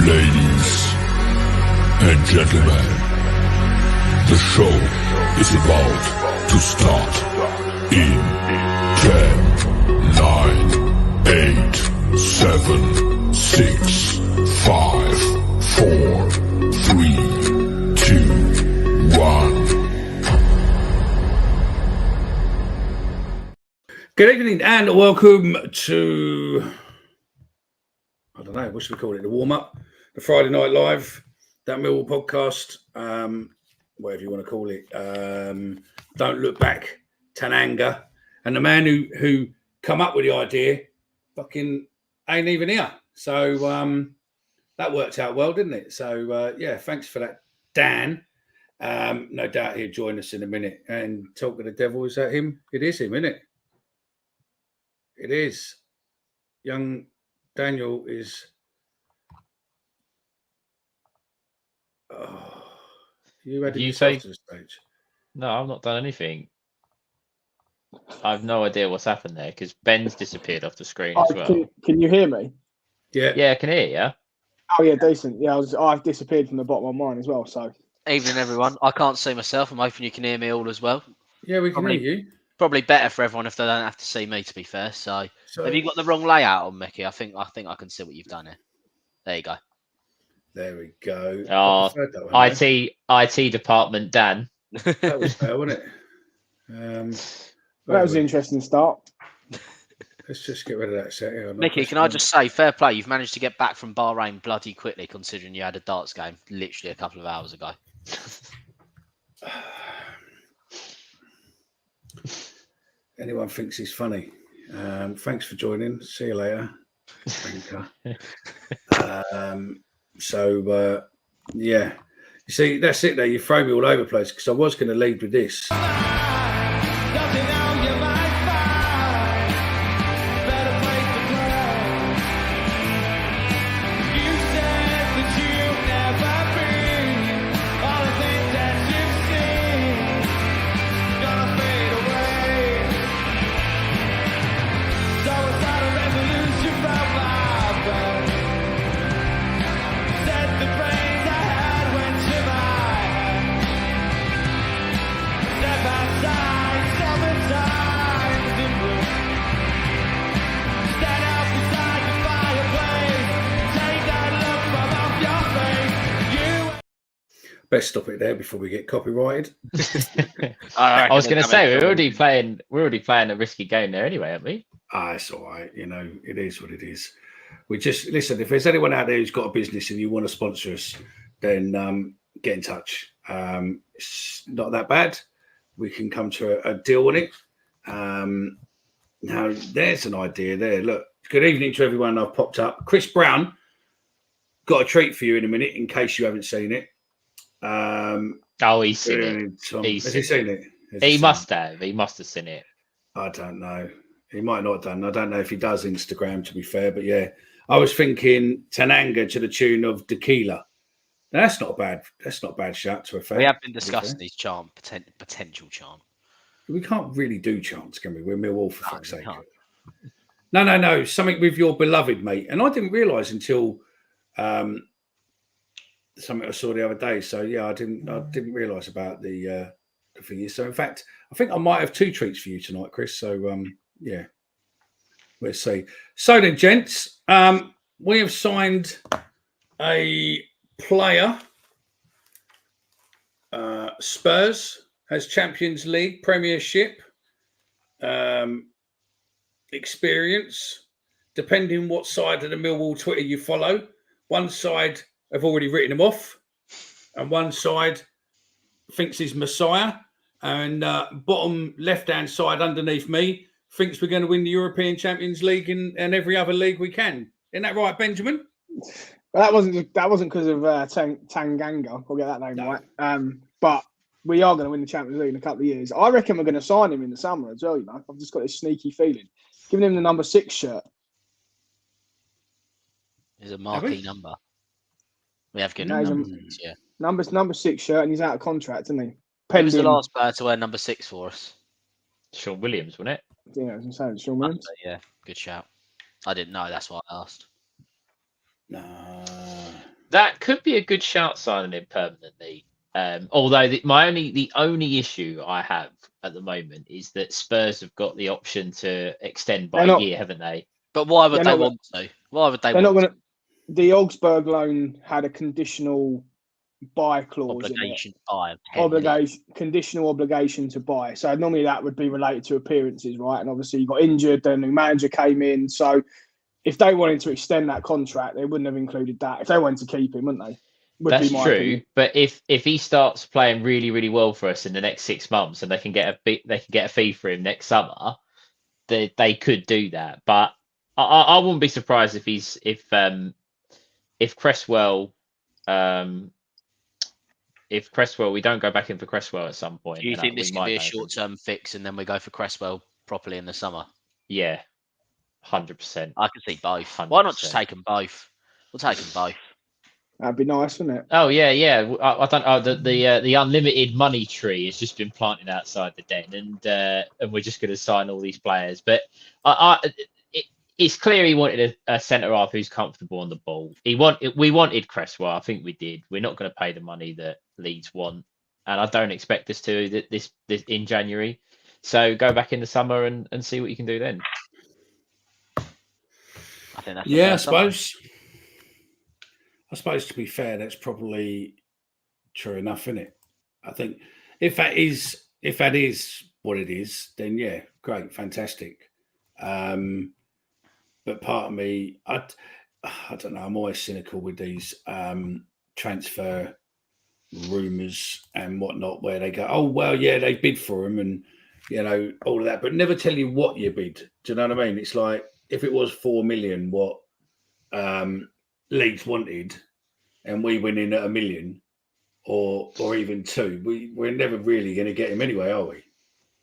Ladies and gentlemen, the show is about to start in 10, 9, 8, 7, 6, 5, 4, 3, 2, 1. Good evening and welcome to, I don't know, what should we call it? The warm-up, the Friday Night Live, that Millwall podcast, whatever you want to call it. Don't Look Back, Tanganga. And the man who come up with the idea fucking ain't even here. So that worked out well, didn't it? So, yeah, thanks for that, Dan. No doubt he'll join us in a minute. And talk to the devil, is that him? It is him, isn't it? It is. Young Daniel is. Oh, you added yourself to the stage. No, I've not done anything. I have no idea what's happened there because Ben's disappeared off the screen as well. Can you hear me? Yeah, I can hear you. Oh yeah, decent. Yeah, I've disappeared from the bottom of mine as well. So evening, everyone. I can't see myself. I'm hoping you can hear me all as well. Yeah, we can hear you. Probably better for everyone if they don't have to see me. To be fair, so have you got the wrong layout on, Mickey? I think I can see what you've done here. There you go. There we go. Oh, IT department, Dan. That was fair, wasn't it? that was an interesting start. Let's just get rid of that set here. Mickey, can I just say, fair play. You've managed to get back from Bahrain bloody quickly, considering you had a darts game literally a couple of hours ago. Anyone thinks he's funny. Thanks for joining. See you later. Yeah. You see, that's it there. You throw me all over the place because I was going to lead with this. Best stop it there before we get copyrighted. I was going to say we're already playing a risky game there anyway, aren't we? It's all right. You know, it is what it is. We just listen. If there's anyone out there who's got a business and you want to sponsor us, then get in touch. It's not that bad. We can come to a deal on it. Now there's an idea there. Look, good evening to everyone. I've popped up. Chris Brown got a treat for you in a minute, in case you haven't seen it. He's seen it. Has he seen it? He must have. He must have seen it. I don't know. He might not have done. I don't know if he does Instagram, to be fair. But yeah, I was thinking Tanganga to the tune of Tequila. Now, that's not bad. That's not a bad shout to a fan. We have been discussing these potential chant. We can't really do chants, can we? We're Millwall, for fuck's sake. No. Something with your beloved, mate. And I didn't realise until something I saw the other day. So yeah, I didn't realise about the thingy. So in fact, I think I might have two treats for you tonight, Chris. So yeah, let's see. So then, gents, we have signed a player. Spurs has Champions League, Premiership experience. Depending what side of the Millwall Twitter you follow, one side have already written him off, and one side thinks he's Messiah, and bottom left-hand side underneath me thinks we're going to win the European Champions League and every other league we can. Isn't that right, Benjamin? Well, that wasn't because of Tanganga. I'll get that name right. But we are going to win the Champions League in a couple of years. I reckon we're going to sign him in the summer as well. You know, I've just got this sneaky feeling. Giving him the number 6 shirt. Is a marquee number. We have good numbers, yeah. Number 6 shirt, and he's out of contract, isn't he? Who was the last player to wear number 6 for us? Sean Williams, wasn't it? Yeah, I was going to say Sean Williams. Yeah, good shout. I didn't know. That's why I asked. That could be a good shout signing him permanently. Although the only issue I have at the moment is that Spurs have got the option to extend by a year, haven't they? But why would they want to? Why would they? They're not going to. The Augsburg loan had a conditional buy clause obligation in it. Conditional obligation to buy. So normally that would be related to appearances, right? And obviously you got injured, then the manager came in. So if they wanted to extend that contract, they wouldn't have included that. If they wanted to keep him, wouldn't they? That's true. Opinion. But if he starts playing really, really well for us in the next 6 months, and they can get a fee for him next summer, they could do that. But I wouldn't be surprised if Cresswell, we don't go back in for Cresswell at some point. Do you think this could be a short-term fix, and then we go for Cresswell properly in the summer? Yeah, 100%. I can see both. 100%. Why not just take them both? We'll take them both. That'd be nice, wouldn't it? Oh yeah. I don't. Oh, the unlimited money tree has just been planted outside the den, and we're just going to sign all these players. But it's clear he wanted a centre half who's comfortable on the ball. We wanted Cresswell. I think we did. We're not going to pay the money that Leeds want, and I don't expect us to this in January. So go back in the summer and see what you can do then. I think that's I suppose. I suppose to be fair, that's probably true enough, isn't it? I think if that is what it is, then yeah, great, fantastic. But part of me, I don't know. I'm always cynical with these transfer rumours and whatnot, where they go, "Oh well, yeah, they bid for him," and all of that, but never tell you what you bid. Do you know what I mean? It's like if it was 4 million, what Leeds wanted, and we went in at 1 million, or even 2, we're never really going to get him anyway, are we?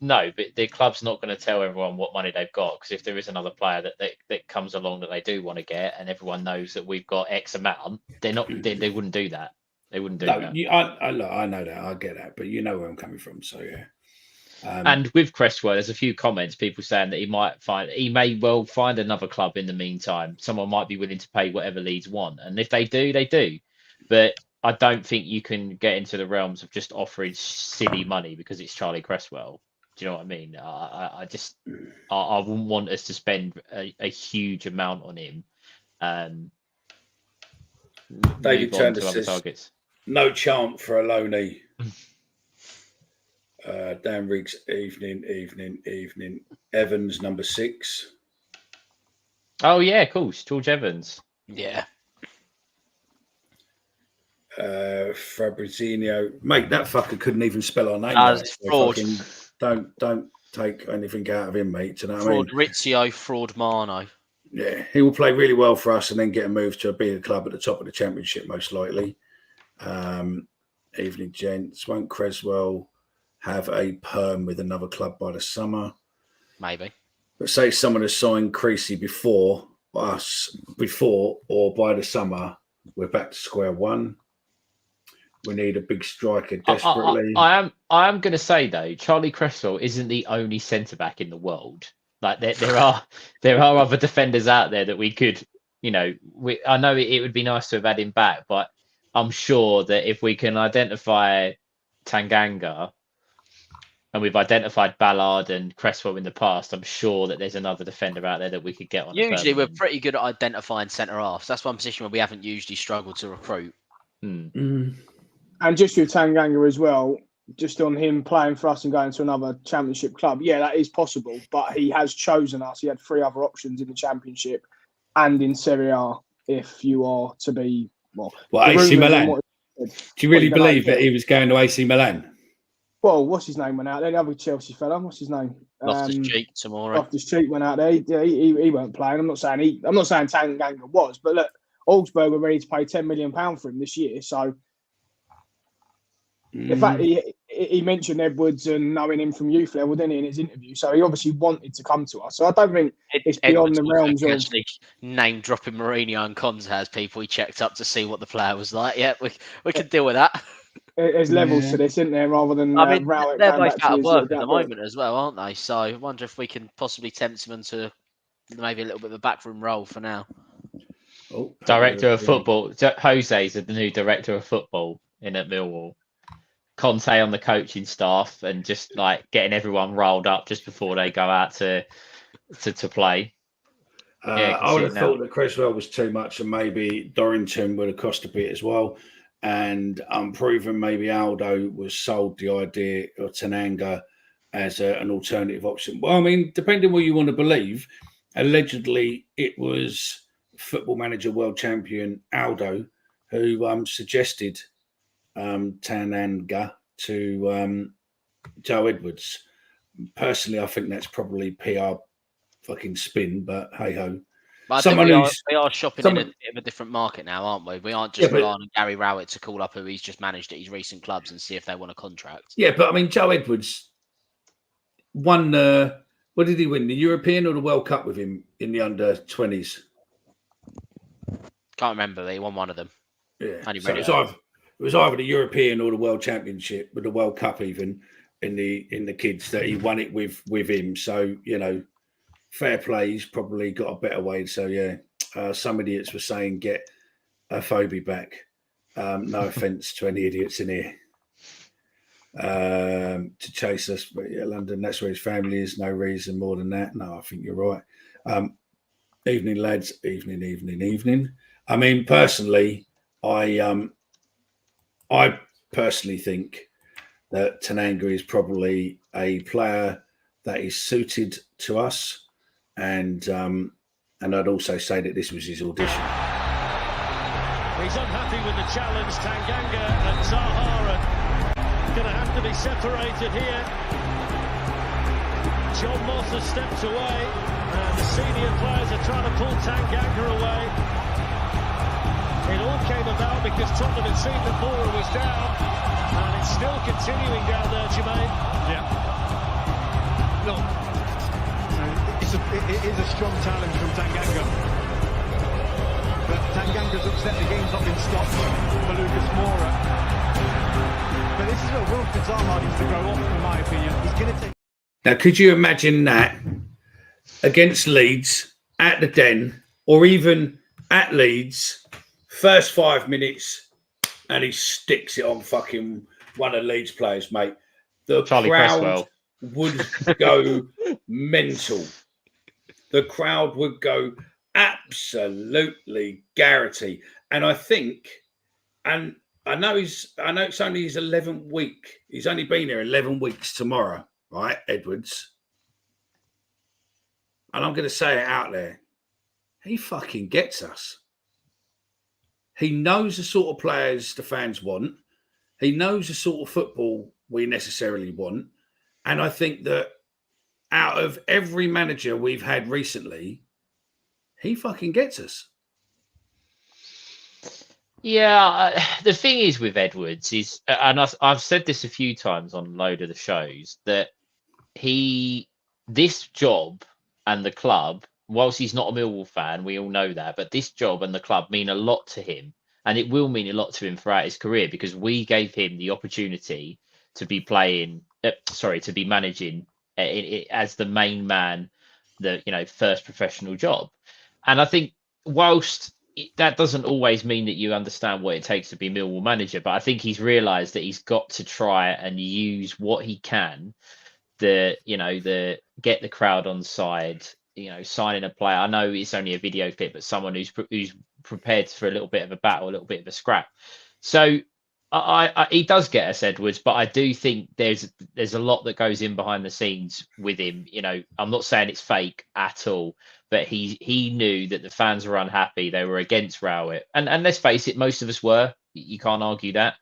No, but the club's not going to tell everyone what money they've got, because if there is another player that comes along that they do want to get, and everyone knows that we've got X amount, they wouldn't do that. They wouldn't do that. I know that. I get that, but you know where I'm coming from, so yeah. And with Cresswell, there's a few comments, people saying that he may well find another club in the meantime. Someone might be willing to pay whatever Leeds want, and if they do, they do. But I don't think you can get into the realms of just offering silly money because it's Charlie Cresswell. Do you know what I mean? I wouldn't want us to spend a huge amount on him. David Turner says, targets. No chant for a loanee. Dan Riggs, evening. Evans, number 6. Oh yeah, of course, George Evans. Yeah. Fabrizio, mate, that fucker couldn't even spell our name. It's fraud. Don't take anything out of him, mate. Do you know what I mean? Fabrizio, fraud Mano. Yeah, he will play really well for us and then get a move to a bigger club at the top of the championship, most likely. Evening, gents. Won't Cresswell have a perm with another club by the summer? Maybe. But say someone has signed Creasy before or by the summer, we're back to square one. We need a big striker desperately. I am going to say though, Charlie Cresswell isn't the only centre back in the world. Like there are other defenders out there that we could, I know it would be nice to have had him back, but I'm sure that if we can identify Tanganga, and we've identified Ballard and Cresswell in the past, I'm sure that there's another defender out there that we could get on. Usually we're pretty good at identifying centre halves. That's one position where we haven't usually struggled to recruit. And just with Tanganga as well, just on him playing for us and going to another championship club, yeah, that is possible. But he has chosen us. He had 3 other options in the championship and in Serie A. If you are to be AC Milan. Do you really believe that he was going to AC Milan? Well, what's his name went out there? The other Chelsea fella. What's his name? Loftus-Cheek tomorrow. Loftus-Cheek went out there. He weren't playing. I'm not saying Tanganga was, but look, Augsburg were ready to pay £10 million for him this year. So, in fact, he mentioned Edwards and knowing him from youth level, didn't he, in his interview? So he obviously wanted to come to us. So I don't think it's beyond the realms of actually name dropping Mourinho and Cons has people he checked up to see what the player was like. Yeah, we can deal with that. There's levels to this, isn't there? Rather than they're both out of work at the moment as well, aren't they? So I wonder if we can possibly tempt them into maybe a little bit of a backroom role for now. Director of football. Jose's the new director of football at Millwall. Conte on the coaching staff and just like getting everyone rolled up just before they go out to play. I would have thought that Creswell was too much, and maybe Dorrington would have cost a bit as well. And Unproven, maybe Aldo was sold the idea of Tanganga as an alternative option. Well, I mean, depending on what you want to believe, allegedly it was Football Manager world champion Aldo who suggested Tanganga to Joe Edwards. Personally, I think that's probably PR fucking spin, but hey ho. But I think we are shopping in a bit of a different market now, aren't we? We aren't just relying on Gary Rowett to call up who he's just managed at his recent clubs and see if they want a contract. Yeah, but I mean, Joe Edwards won. What did he win? The European or the World Cup with him in the under-20s? Can't remember. He won one of them. Yeah, so it was either the European or the World Championship, with the World Cup even in the kids that he won it with him. So fair play. He's probably got a better wage. So yeah, some idiots were saying get Phobie back. No offense to any idiots in here. To chase us, but yeah, London, that's where his family is. No reason more than that. No, I think you're right. Evening, lads. Evening. I mean, personally, I personally think that Tanganga is probably a player that is suited to us, and I'd also say that this was his audition. He's unhappy with the challenge, Tanganga and Zaha. Going to have to be separated here. John Moss has stepped away, and the senior players are trying to pull Tanganga away. It all came about because Tottenham had seen that Moura was down, and it's still continuing down there, Jermaine. Yeah. Look, it is a strong challenge from Tanganga. But Tanganga's upset the game's not been stopped for Lucas Moura. But this is where Wilfried Zaha needs to grow up, in my opinion. He's going to take. Now, could you imagine that against Leeds at the Den, or even at Leeds, first 5 minutes, and he sticks it on fucking one of Leeds' players, mate? The Charlie crowd Cresswell would go mental. The crowd would go absolutely Garrity. And I think, and I know it's only his 11th week. He's only been here 11 weeks tomorrow, right, Edwards? And I'm going to say it out there. He fucking gets us. He knows the sort of players the fans want. He knows the sort of football we necessarily want. And I think that out of every manager we've had recently, he fucking gets us. Yeah, the thing is with Edwards is, and I've said this a few times on a load of the shows, that this job and the club, whilst he's not a Millwall fan, we all know that, but this job and the club mean a lot to him, and it will mean a lot to him throughout his career because we gave him the opportunity to be to be managing as the main man, the first professional job, and I think whilst that doesn't always mean that you understand what it takes to be Millwall manager, but I think he's realised that he's got to try and use what he can, get the crowd on side, signing a player. I know it's only a video clip, but someone who's prepared for a little bit of a battle, a little bit of a scrap. So he does get us, Edwards, but I do think there's a lot that goes in behind the scenes with him. I'm not saying it's fake at all, but he knew that the fans were unhappy. They were against Rowett. And let's face it, most of us were. You can't argue that.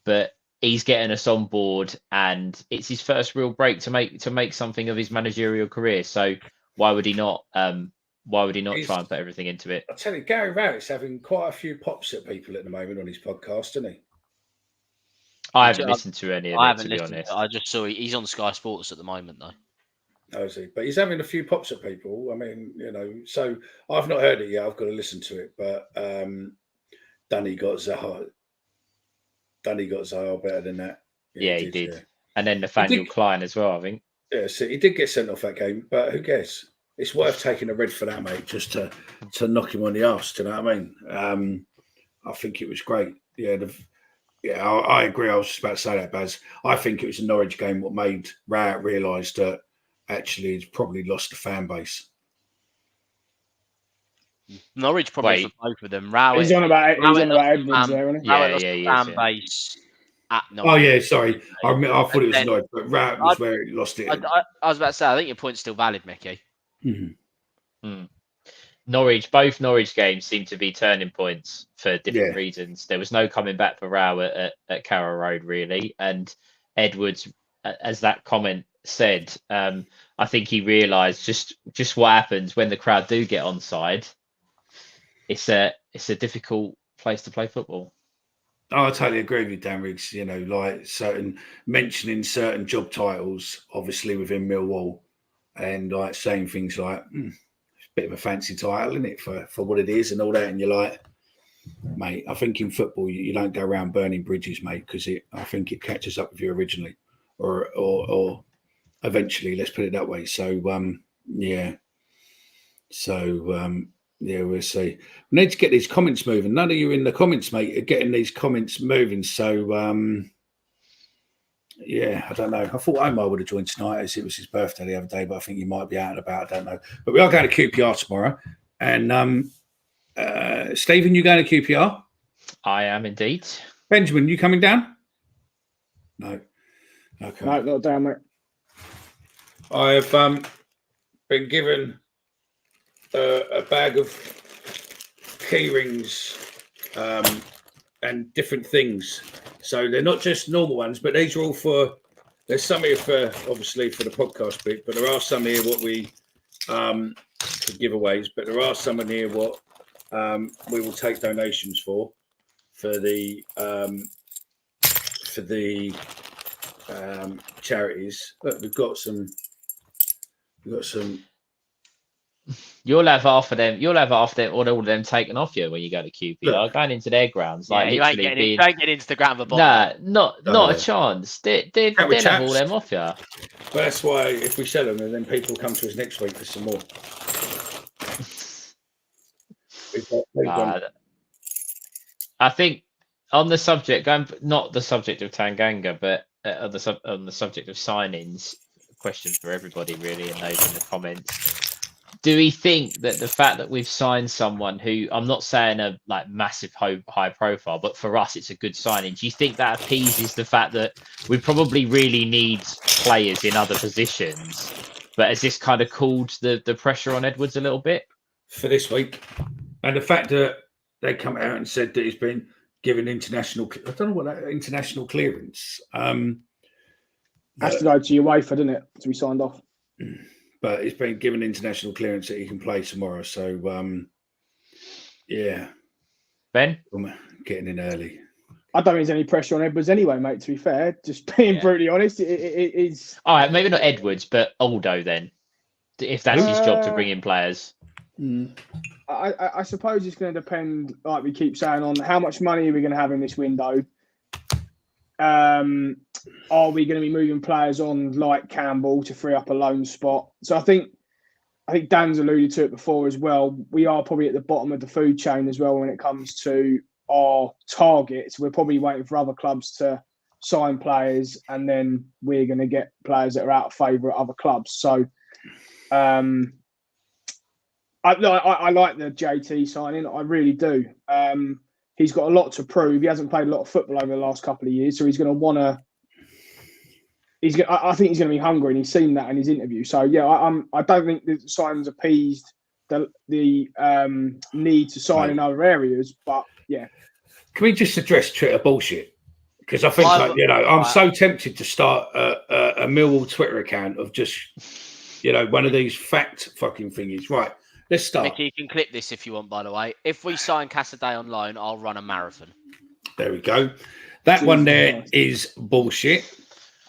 But he's getting us on board, and it's his first real break to make something of his managerial career. So why would he not try and put everything into it? I tell you, Gary Rowett's having quite a few pops at people at the moment on his podcast, isn't he? I haven't listened to any of it, to be honest. I just saw he's on Sky Sports at the moment, though. Oh, is he? But he's having a few pops at people. I mean, so I've not heard it yet. I've got to listen to it. But Danny got Zaha better than that. Yeah, he did. Yeah. And then Nathaniel Klein as well, I think. Yeah, so he did get sent off that game, but who cares? it's worth taking a red for that, mate, just to knock him on the arse. Do you know what I mean? I think it was great. Yeah, I agree. I was just about to say that, Baz. I think it was a Norwich game what made Rowett realise that actually he's probably lost the fan base. Norwich probably for both of them. Rowett, he's on about Edwards there, isn't he? Rowett lost the fan base at Norwich. Oh yeah, sorry. I thought it was Norwich, but Rowett was where he lost it. I was about to say, I think your point's still valid, Mickey. Norwich, both Norwich games seem to be turning points for different reasons. There was no coming back for Rowett at Carrow Road, really. And Edwards, as that comment said, I think he realised just what happens when the crowd do get onside. It's a difficult place to play football. Oh, I totally agree with you, Dan Riggs. You know, like mentioning certain job titles, obviously within Millwall, and like saying things like, it's a bit of a fancy title, isn't it, for what it is and all that. And you're like, mate, I think in football you don't go around burning bridges, mate, because I think it catches up with you originally, or eventually. Let's put it that way. So yeah, we'll see. We need to get these comments moving. None of you in the comments, mate, are getting these comments moving. So, I don't know. I thought Omar would have joined tonight as it was his birthday the other day, but I think he might be out and about. I don't know. But we are going to QPR tomorrow. And Stephen, you going to QPR? I am indeed. Benjamin, you coming down? No. Okay. No, not down, mate. I have been given a bag of key rings and different things. So they're not just normal ones, but these are all there's some here for, obviously, for the podcast bit, but there are some here what we for giveaways, but there are some in here what we will take donations for the charities. Look, we've got some. You'll have half of them. You'll have half of them, or all of them taken off you when you go to QPR, going into their grounds. Like you ain't literally don't get into the ground of a bottle. Not a chance. They'll have all them off you. Well, that's why if we sell them, and then people come to us next week for some more. I think on the subject, not the subject of Tanganga, but on the subject of signings, question for everybody really, and those in the comments. Do we think that the fact that we've signed someone who, I'm not saying a like massive high profile, but for us it's a good signing, do you think that appeases the fact that we probably really need players in other positions, but has this kind of cooled the pressure on Edwards a little bit? For this week, and the fact that they come out and said that he's been given international, I don't know what that international clearance. Has to go to UEFA, doesn't it, to be signed off? But he's been given international clearance that he can play tomorrow. So, Ben? I'm getting in early. I don't think there's any pressure on Edwards anyway, mate, to be fair. Just being brutally honest, it's... All right, maybe not Edwards, but Aldo then, if that's his job to bring in players. I suppose it's going to depend, like we keep saying, on how much money are we going to have in this window. Are we going to be moving players on like Campbell to free up a loan spot? So I think Dan's alluded to it before as well. We are probably at the bottom of the food chain as well when it comes to our targets. We're probably waiting for other clubs to sign players, and then we're going to get players that are out of favour at other clubs. So I like the JT signing. I really do. He's got a lot to prove. He hasn't played a lot of football over the last couple of years, so he's going to want to. I think he's going to be hungry, and he's seen that in his interview. So yeah, I don't think the signing's appeased the need to sign in other areas, but yeah. Can we just address Twitter bullshit? Because I think I'm so tempted to start a Millwall Twitter account of just one of these fact fucking thingies. Right, let's start. Mickey, you can clip this if you want, by the way. If we sign Cassidy on loan, I'll run a marathon. There we go. That one there is bullshit.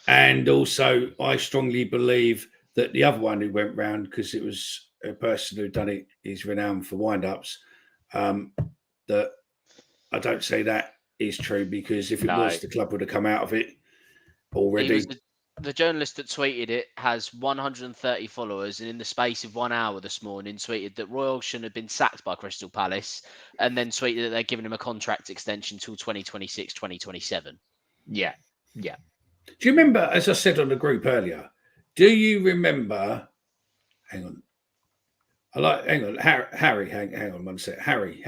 And also, I strongly believe that the other one who went round, because it was a person who done it, is renowned for wind-ups, that I don't say that is true, because if it was, the club would have come out of it already. the journalist that tweeted it has 130 followers, and in the space of 1 hour this morning, tweeted that Roy Hodgson had been sacked by Crystal Palace, and then tweeted that they're giving him a contract extension till 2026, 2027. Yeah. Do you remember, as I said on the group earlier, do you remember, hang on, Harry, hang on one sec. Harry.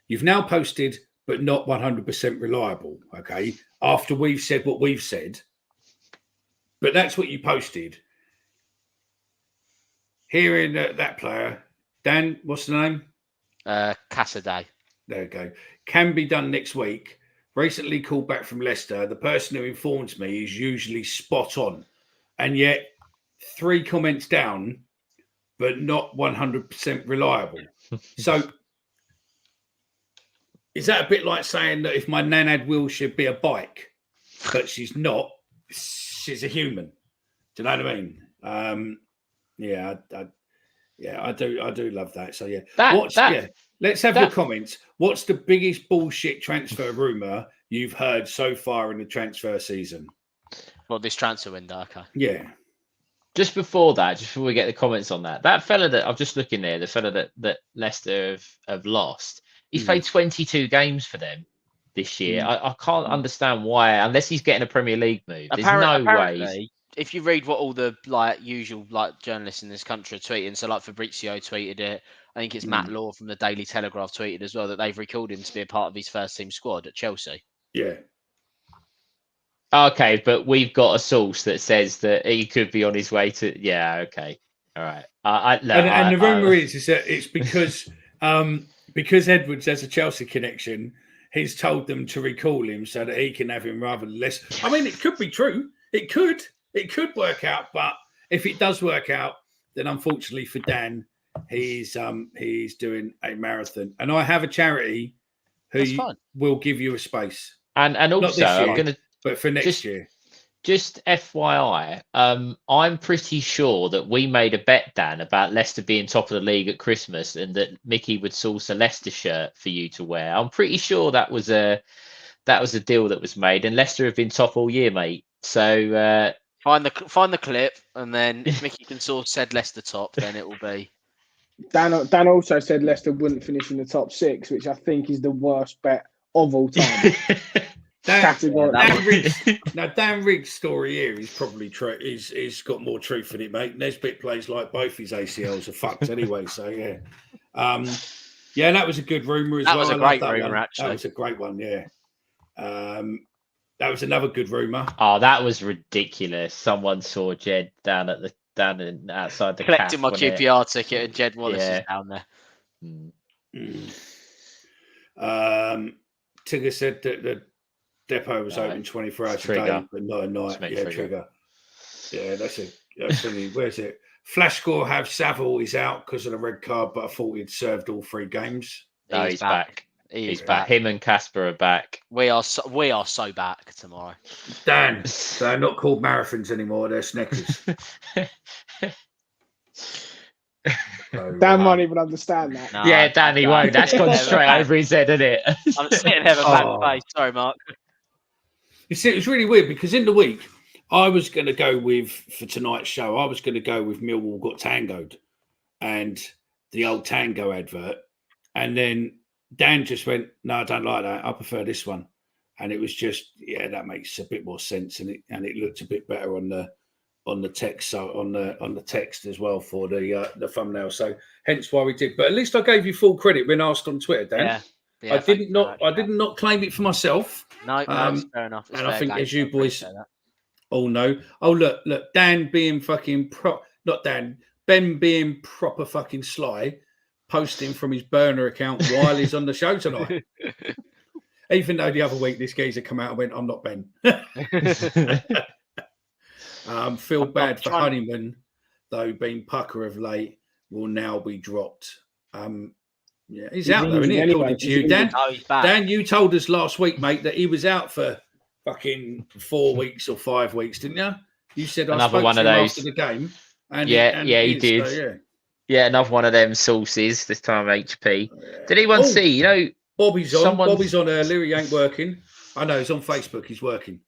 You've now posted, but not 100% reliable, okay? After we've said what we've said, but that's what you posted. Hearing that player, Dan, what's the name? Cassaday. There we go. Can be done next week. Recently called back from Leicester. The person who informs me is usually spot on. And yet 3 comments down, but not 100% reliable. So is that a bit like saying that if my nan had wheels, she'd be a bike, but she's not? She's a human. Do you know what I mean? I do love that. So yeah, let's have your comments. What's the biggest bullshit transfer rumor you've heard so far in the transfer season? Well, this transfer window, okay. Yeah. Just before we get the comments on that fella that I'm just looking there, the fella that Leicester have lost, he's played 22 games for them this year. I can't understand why, unless he's getting a Premier League move. There's no way. If you read what all the usual journalists in this country are tweeting, so like Fabrizio tweeted it, I think it's Matt Law from the Daily Telegraph tweeted as well that they've recalled him to be a part of his first team squad at Chelsea. Yeah. Okay, but we've got a source that says that he could be on his way to. Yeah. Okay. All right. And the rumor is that it's because Edwards has a Chelsea connection. He's told them to recall him so that he can have him rather than less. I mean, it could be true. It could work out, but if it does work out, then unfortunately for Dan, he's doing a marathon, and I have a charity who will give you a space. And also, I'm going to, but for next year. Just FYI, I'm pretty sure that we made a bet, Dan, about Leicester being top of the league at Christmas, and that Mickey would source a Leicester shirt for you to wear. I'm pretty sure that was a deal that was made, and Leicester have been top all year, mate. So find the clip, and then if Mickey can source said Leicester top, then it will be. Dan also said Leicester wouldn't finish in the top 6, which I think is the worst bet of all time. Dan Riggs' story here is probably true. He's got more truth in it, mate. Nesbitt plays like both his ACLs are fucked anyway. So yeah, and that was a good rumor as well. That was a great rumor, actually. That was a great one. Yeah, that was another good rumor. Oh, that was ridiculous. Someone saw Jed down outside the collecting my QPR ticket, and Jed Wallace is down there. Tigger said that the depot was open 24 hours a day, but not at night. Yeah, Trigger. Yeah, that's it. Where's it? Flash score have Saville is out because of the red card, but I thought he'd served all 3 games. No, he's back. He's back. Him and Casper are back. We are so back tomorrow. Dan, they're not called marathons anymore. They're Snickers. Dan won't even understand that. No, yeah, Danny won't. That's gone straight over his head, isn't it? I'm sitting here with a bad face. Sorry, Mark. You see, it was really weird because in the week, I was going to go for tonight's show, I was going to go with Millwall Got Tangoed and the old Tango advert. And then Dan just went, no, I don't like that. I prefer this one. And it was just, that makes a bit more sense. And it looked a bit better on the text, so on the text as well for the thumbnail. So hence why we did. But at least I gave you full credit when asked on Twitter, Dan. Yeah, I did not claim it for myself. No, it's fair enough. It's and I think as you boys all know. Oh look, Dan being fucking Ben being proper fucking sly, posting from his burner account while he's on the show tonight. Even though the other week this geezer come out and went, I'm not Ben. Feel bad for Honeyman, though, being pucker of late, will now be dropped. He's out though, isn't he? According to you, Dan. No, he's back. Dan, you told us last week, mate, that he was out for fucking 4 weeks or 5 weeks, didn't you? You said another I spoke one to of him those after the game. And he did. So, another one of them sources. This time HP. Did anyone see? Bobby's on. Bobby's on earlier. He ain't working. I know he's on Facebook. He's working.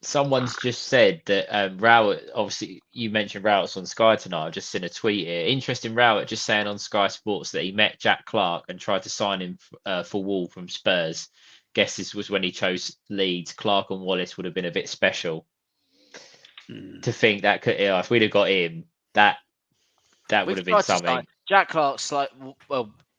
Someone's just said that Rowett, obviously, you mentioned Rowett's on Sky tonight. I've just seen a tweet here. Interesting, Rowett just saying on Sky Sports that he met Jack Clark and tried to sign him for Wall from Spurs. Guess this was when he chose Leeds. Clark and Wallace would have been a bit special. To think that could, if we'd have got him, that would have been something. Jack Clark's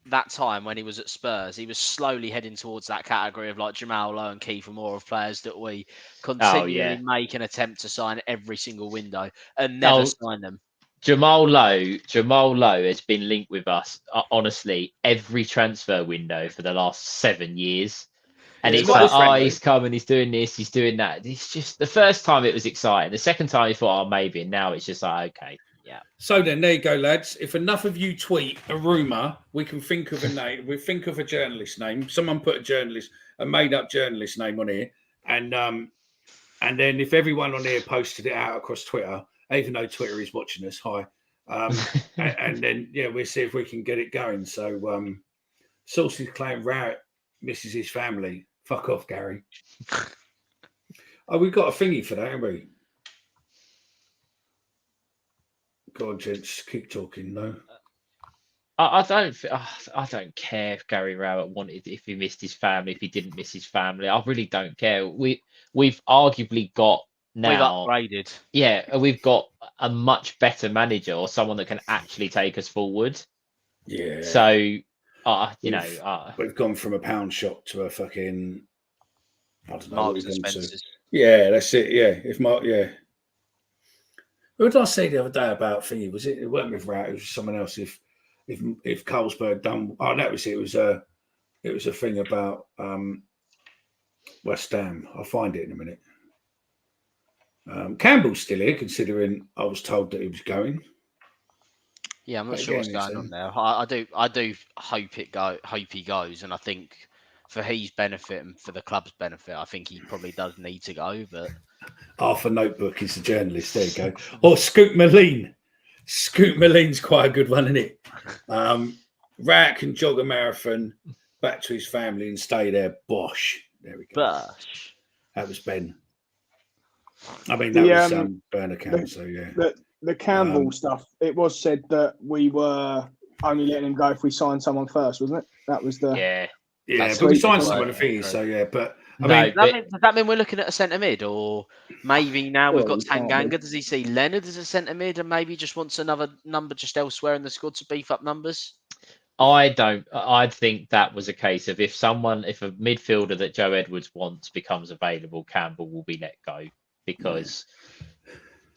that time when he was at Spurs, he was slowly heading towards that category of like Jamal Lowe and Kiefer Moore of players that we continually make an attempt to sign every single window and never sign them. Jamal Lowe has been linked with us, honestly, every transfer window for the last 7 years. And it's like, he's coming, he's doing this, he's doing that. It's just the first time it was exciting. The second time you thought, maybe. And now it's just like, okay. Yeah. So then, there you go, lads. If enough of you tweet a rumor, we can think of a name. We think of a journalist name. Someone put a made-up journalist name on here, and then if everyone on here posted it out across Twitter, even though Twitter is watching us, and then we'll see if we can get it going. So, sources claim Rowett misses his family. Fuck off, Gary. Oh, we've got a thingy for that, haven't we? Go on, gents. Keep talking. No, I don't care if Gary Rowett if he missed his family, if he didn't miss his family. I really don't care. We've arguably got now. We've upgraded. Yeah, we've got a much better manager or someone that can actually take us forward. Yeah. So, we've gone from a pound shop to a fucking. I don't know. Marks and Spencer's. Yeah, that's it. Yeah, What did I say the other day about thingy? Was it weren't with Rowett? It was someone else. If Carlsberg done, that was it. It was a thing about West Ham. I'll find it in a minute. Campbell's still here, considering I was told that he was going. Yeah, I'm not sure what's going on there. I do hope he goes, and I think for his benefit and for the club's benefit, I think he probably does need to go, but. Half a notebook is a journalist. There you go. Or Scoot Moline. Scoot Moline's quite a good one, isn't it? Rowett can jog a marathon back to his family and stay there. Bosh. There we go. Bosh. That was Ben. I mean, that was burner count. So yeah. The Campbell stuff. It was said that we were only letting him go if we signed someone first, wasn't it? That was the but we signed someone. So yeah, but. Does that mean we're looking at a centre mid, or maybe now we've got Tanganga? Does he see Leonard as a centre mid, and maybe just wants another number just elsewhere in the squad to beef up numbers? I think that was a case of if a midfielder that Joe Edwards wants becomes available, Campbell will be let go because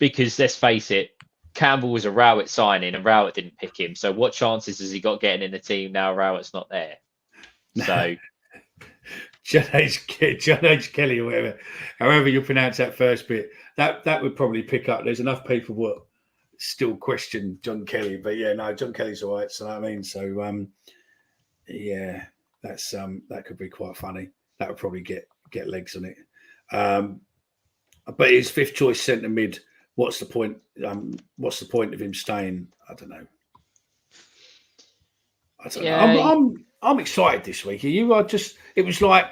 let's face it, Campbell was a Rowett signing and Rowett didn't pick him. So what chances has he got getting in the team now? Rowett's not there. So. John H. Kelly, or whatever, however you pronounce that first bit, that would probably pick up. There's enough people who still question John Kelly, but John Kelly's all right. So I mean, that's that could be quite funny. That would probably get legs on it. But his fifth choice centre mid, what's the point? What's the point of him staying? I don't know. I'm excited this week. You are just. It was like,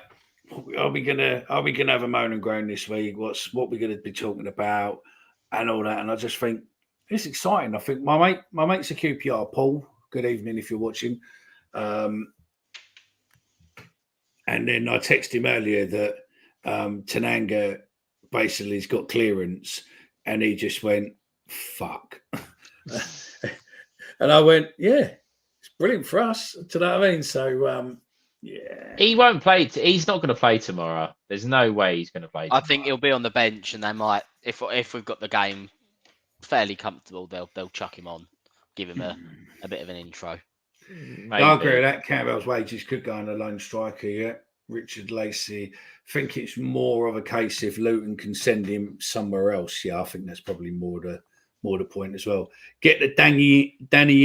are we gonna have a moan and groan this week? What we're gonna be talking about and all that? And I just think it's exciting. I think my mate's a QPR, Paul. Good evening if you're watching. And then I texted him earlier that Tanganga basically has got clearance, and he just went fuck. And I went, yeah. Brilliant for us. Do you know what I mean? So, he won't play. He's not going to play tomorrow. There's no way he's going to play tomorrow. I think he'll be on the bench, and they might, if we've got the game fairly comfortable, they'll chuck him on, give him a bit of an intro. I agree with that. Campbell's wages could go on a lone striker. Yeah, Richard Lacey. I think it's more of a case if Luton can send him somewhere else. Yeah, I think that's probably more the point as well. Get the Danny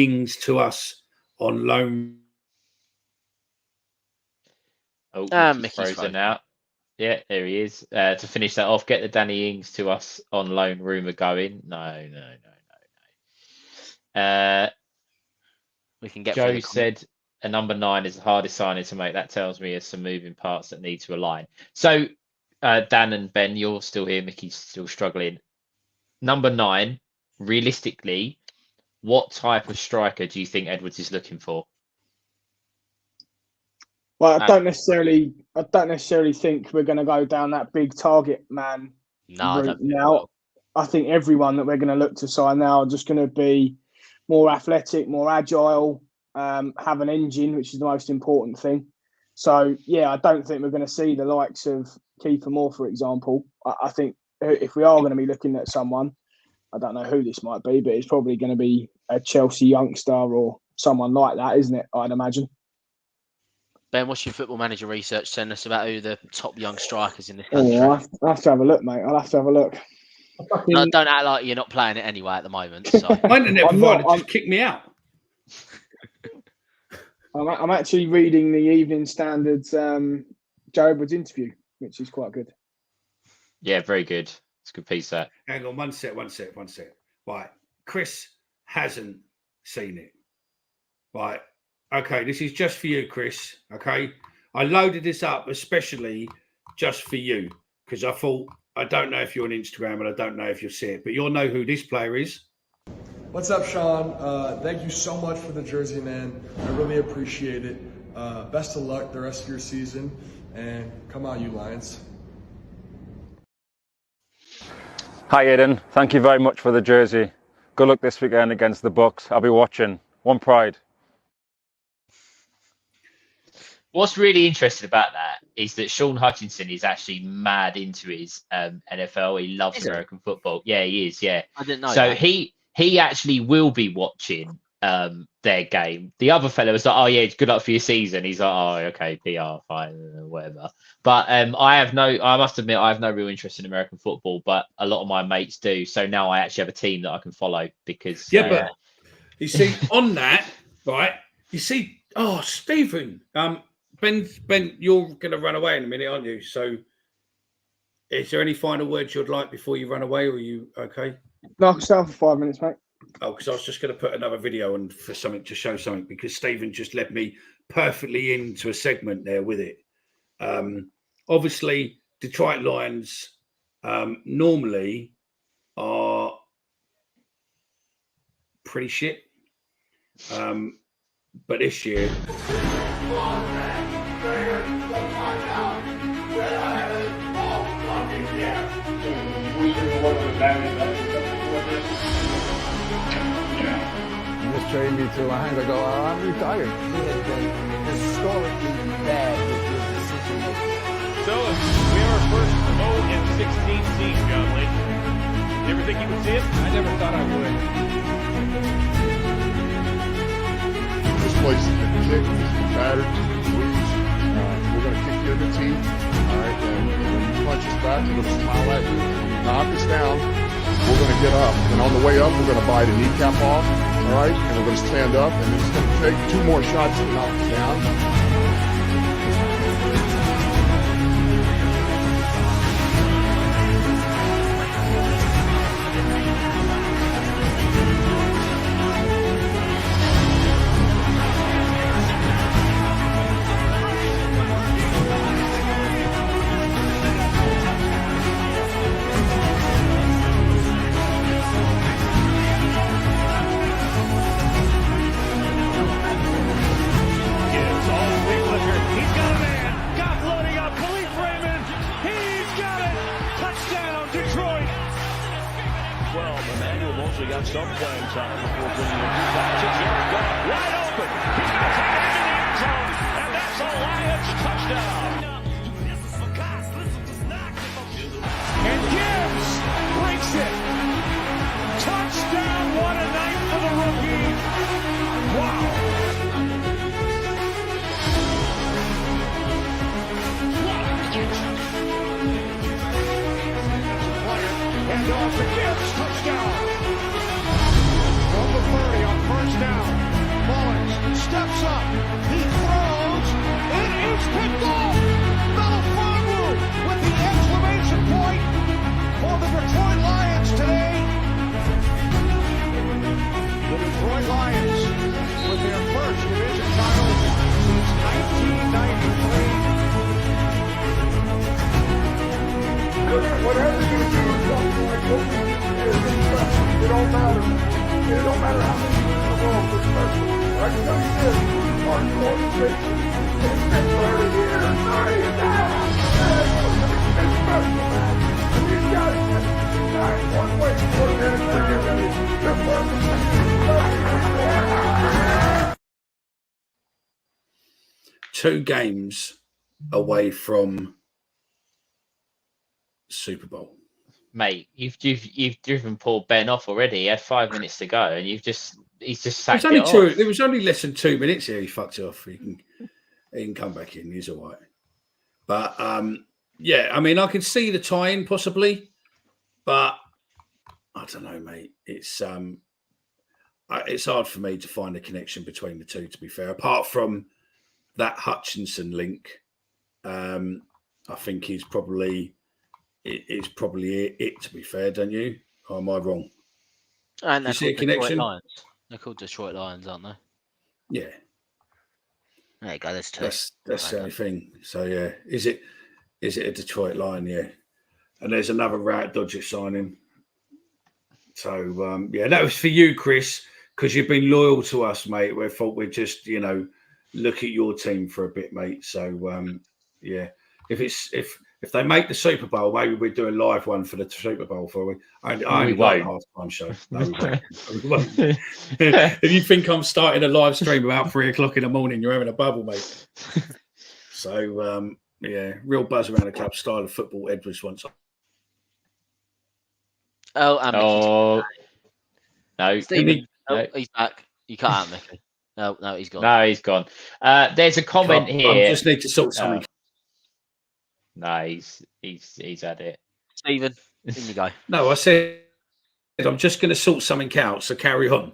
Ings to us. On loan. Mickey's frozen out. Yeah, there he is. To finish that off, get the Danny Ings to us on loan. Rumour going. No. We can get. Joe said a number 9 is the hardest signing to make. That tells me there's some moving parts that need to align. So Dan and Ben, you're still here. Mickey's still struggling. Number 9, realistically, what type of striker do you think Edwards is looking for? Well, I don't necessarily think we're going to go down that big target man route now. I think everyone that we're going to look to sign now are just going to be more athletic, more agile, have an engine, which is the most important thing. So, yeah, I don't think we're going to see the likes of Kiefer Moore, for example. I think if we are going to be looking at someone, I don't know who this might be, but it's probably going to be a Chelsea youngster or someone like that, isn't it? I'd imagine. Ben, what's your Football Manager research telling us about who the top young strikers in this country? I'll have to have a look, mate. I'll have to have a look. No, don't act like you're not playing it anyway at the moment. So. My internet provider just kicked me out. I'm actually reading the Evening Standard's Joe Edwards interview, which is quite good. Yeah, very good. It's a good piece there. Hang on, one sec. Right, Chris hasn't seen it. Right, okay, this is just for you, Chris. Okay, I loaded this up especially just for you because I thought, I don't know if you're on Instagram and I don't know if you'll see it, but you'll know who this player is. What's up, Sean? Thank you so much for the jersey, man. I really appreciate it. Best of luck the rest of your season, and come on, you Lions. Hi, Aidan. Thank you very much for the jersey. Good luck this weekend against the Bucks. I'll be watching. One Pride. What's really interesting about that is that Sean Hutchinson is actually mad into his NFL. He loves American football. Yeah, he is. Yeah, I didn't know. So that. he actually will be watching their game. The other fellow was like, "Oh yeah, good luck for your season." He's like, "Oh, okay, PR, fine, whatever." But I must admit, I have no real interest in American football, but a lot of my mates do. So now I actually have a team that I can follow because but you see on that, right? You see, Stephen, Ben, you're going to run away in a minute, aren't you? So, is there any final words you'd like before you run away, or are you okay? No, I can stay on for 5 minutes, mate. Oh, because I was just going to put another video on for something to show something because Stephen just led me perfectly into a segment there with it. Obviously, Detroit Lions normally are pretty shit, but this year. Just trained me to my hands. I go, I'm retired. He has been historically bad with your decision making. So, we are our first 0-16 seed, John Lynch. You ever think you would see it? I never thought I would. This place has been kicked, it's been battered, bruised. We're going to kick you in the teeth. All right, and when you punch us back, we're going to smile at you, knock us down. We're going to get up, and on the way up, we're going to bite a kneecap off. All right, and we're going to stand up, and it's going to take 2 more shots to knock us down. Got some playing time before bringing in back to Jared Goff. Wide open. He's going to take it into the end zone. And that's a Lions touchdown. And Gibbs breaks it. Touchdown. What a night for the rookie. Wow. And off to Gibbs. Touchdown. From the 30 on first down. Mullins steps up. He throws. It 2 games away from Super Bowl. Mate, you've driven poor Ben off already. He had 5 minutes to go, and he's just It was sacked only it two. off. It was only less than 2 minutes here. He fucked it off. He can come back in. He's all right. But yeah, I mean, I can see the tie-in possibly, but I don't know, mate. It's hard for me to find a connection between the two. To be fair, apart from that Hutchinson link, I think he's probably it. To be fair, don't you? Or am I wrong? And you see a connection? Lions. They're called Detroit Lions, aren't they? Yeah. There you go. There's 2. That's the only thing. So yeah, is it a Detroit Lion? Yeah, and there's another Rat Dodger signing. So yeah, that was for you, Chris, because you've been loyal to us, mate. We thought we'd just look at your team for a bit, mate. So yeah, if they make the Super Bowl, maybe we'd do a live one for the Super Bowl for we. I only like half-time show. No, we won't. If you think I'm starting a live stream about 3 o'clock in the morning, you're having a bubble, mate. So yeah, real buzz around the club. Style of football Edwards wants. No, Stephen. No. He's back. You can't out Mickey. No, he's gone. No, he's gone. There's a comment here. I just need to sort something. No, he's had it. Stephen, in you go. No, I said I'm just going to sort something out. So carry on.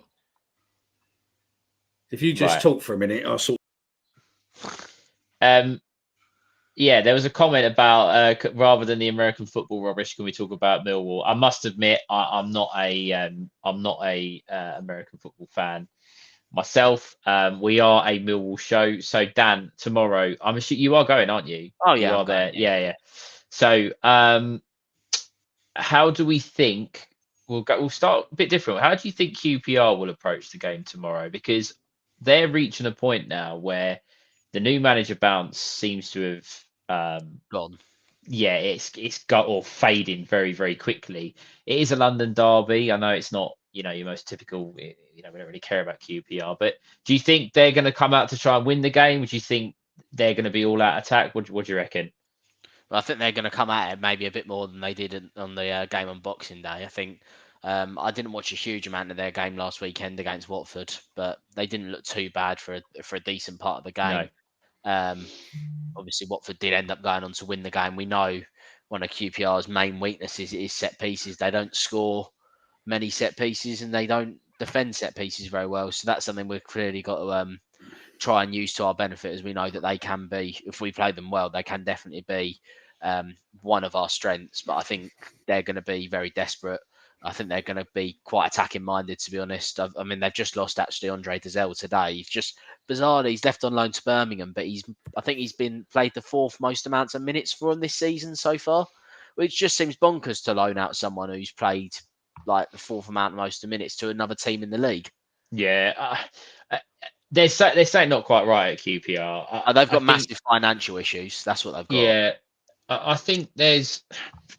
If you just talk for a minute, I'll sort. Yeah, there was a comment about rather than the American football rubbish, can we talk about Millwall? I must admit, I'm not a American football fan myself. We are a Millwall show. So Dan, tomorrow, I'm assuming you are going, aren't you? Oh yeah, you are there. Yeah. So how do we think we'll start a bit different? How do you think QPR will approach the game tomorrow? Because they're reaching a point now where the new manager bounce seems to have gone. Yeah, it's got or fading very, very quickly. It is a London derby. I know it's not, your most typical, we don't really care about QPR, but do you think they're going to come out to try and win the game? Would you think they're going to be all out attack? What do you reckon? Well, I think they're going to come at it maybe a bit more than they did on the game on Boxing Day. I think I didn't watch a huge amount of their game last weekend against Watford, but they didn't look too bad for a decent part of the game. No. Obviously, Watford did end up going on to win the game. We know one of QPR's main weaknesses is set pieces. They don't score many set pieces and they don't defend set pieces very well. So that's something we've clearly got to try and use to our benefit, as we know that they can be, if we play them well, they can definitely be one of our strengths. But I think they're going to be very desperate. I think they're going to be quite attacking minded, to be honest. I mean, they've just lost actually Andre Dazelle today. He's just bizarrely, he's left on loan to Birmingham, but I think he's been played the 4th most amounts of minutes for him this season so far, which just seems bonkers to loan out someone who's played like the 4th amount of most of minutes to another team in the league. Yeah, they're saying not quite right at QPR. They've got massive financial issues. That's what they've got. Yeah. I think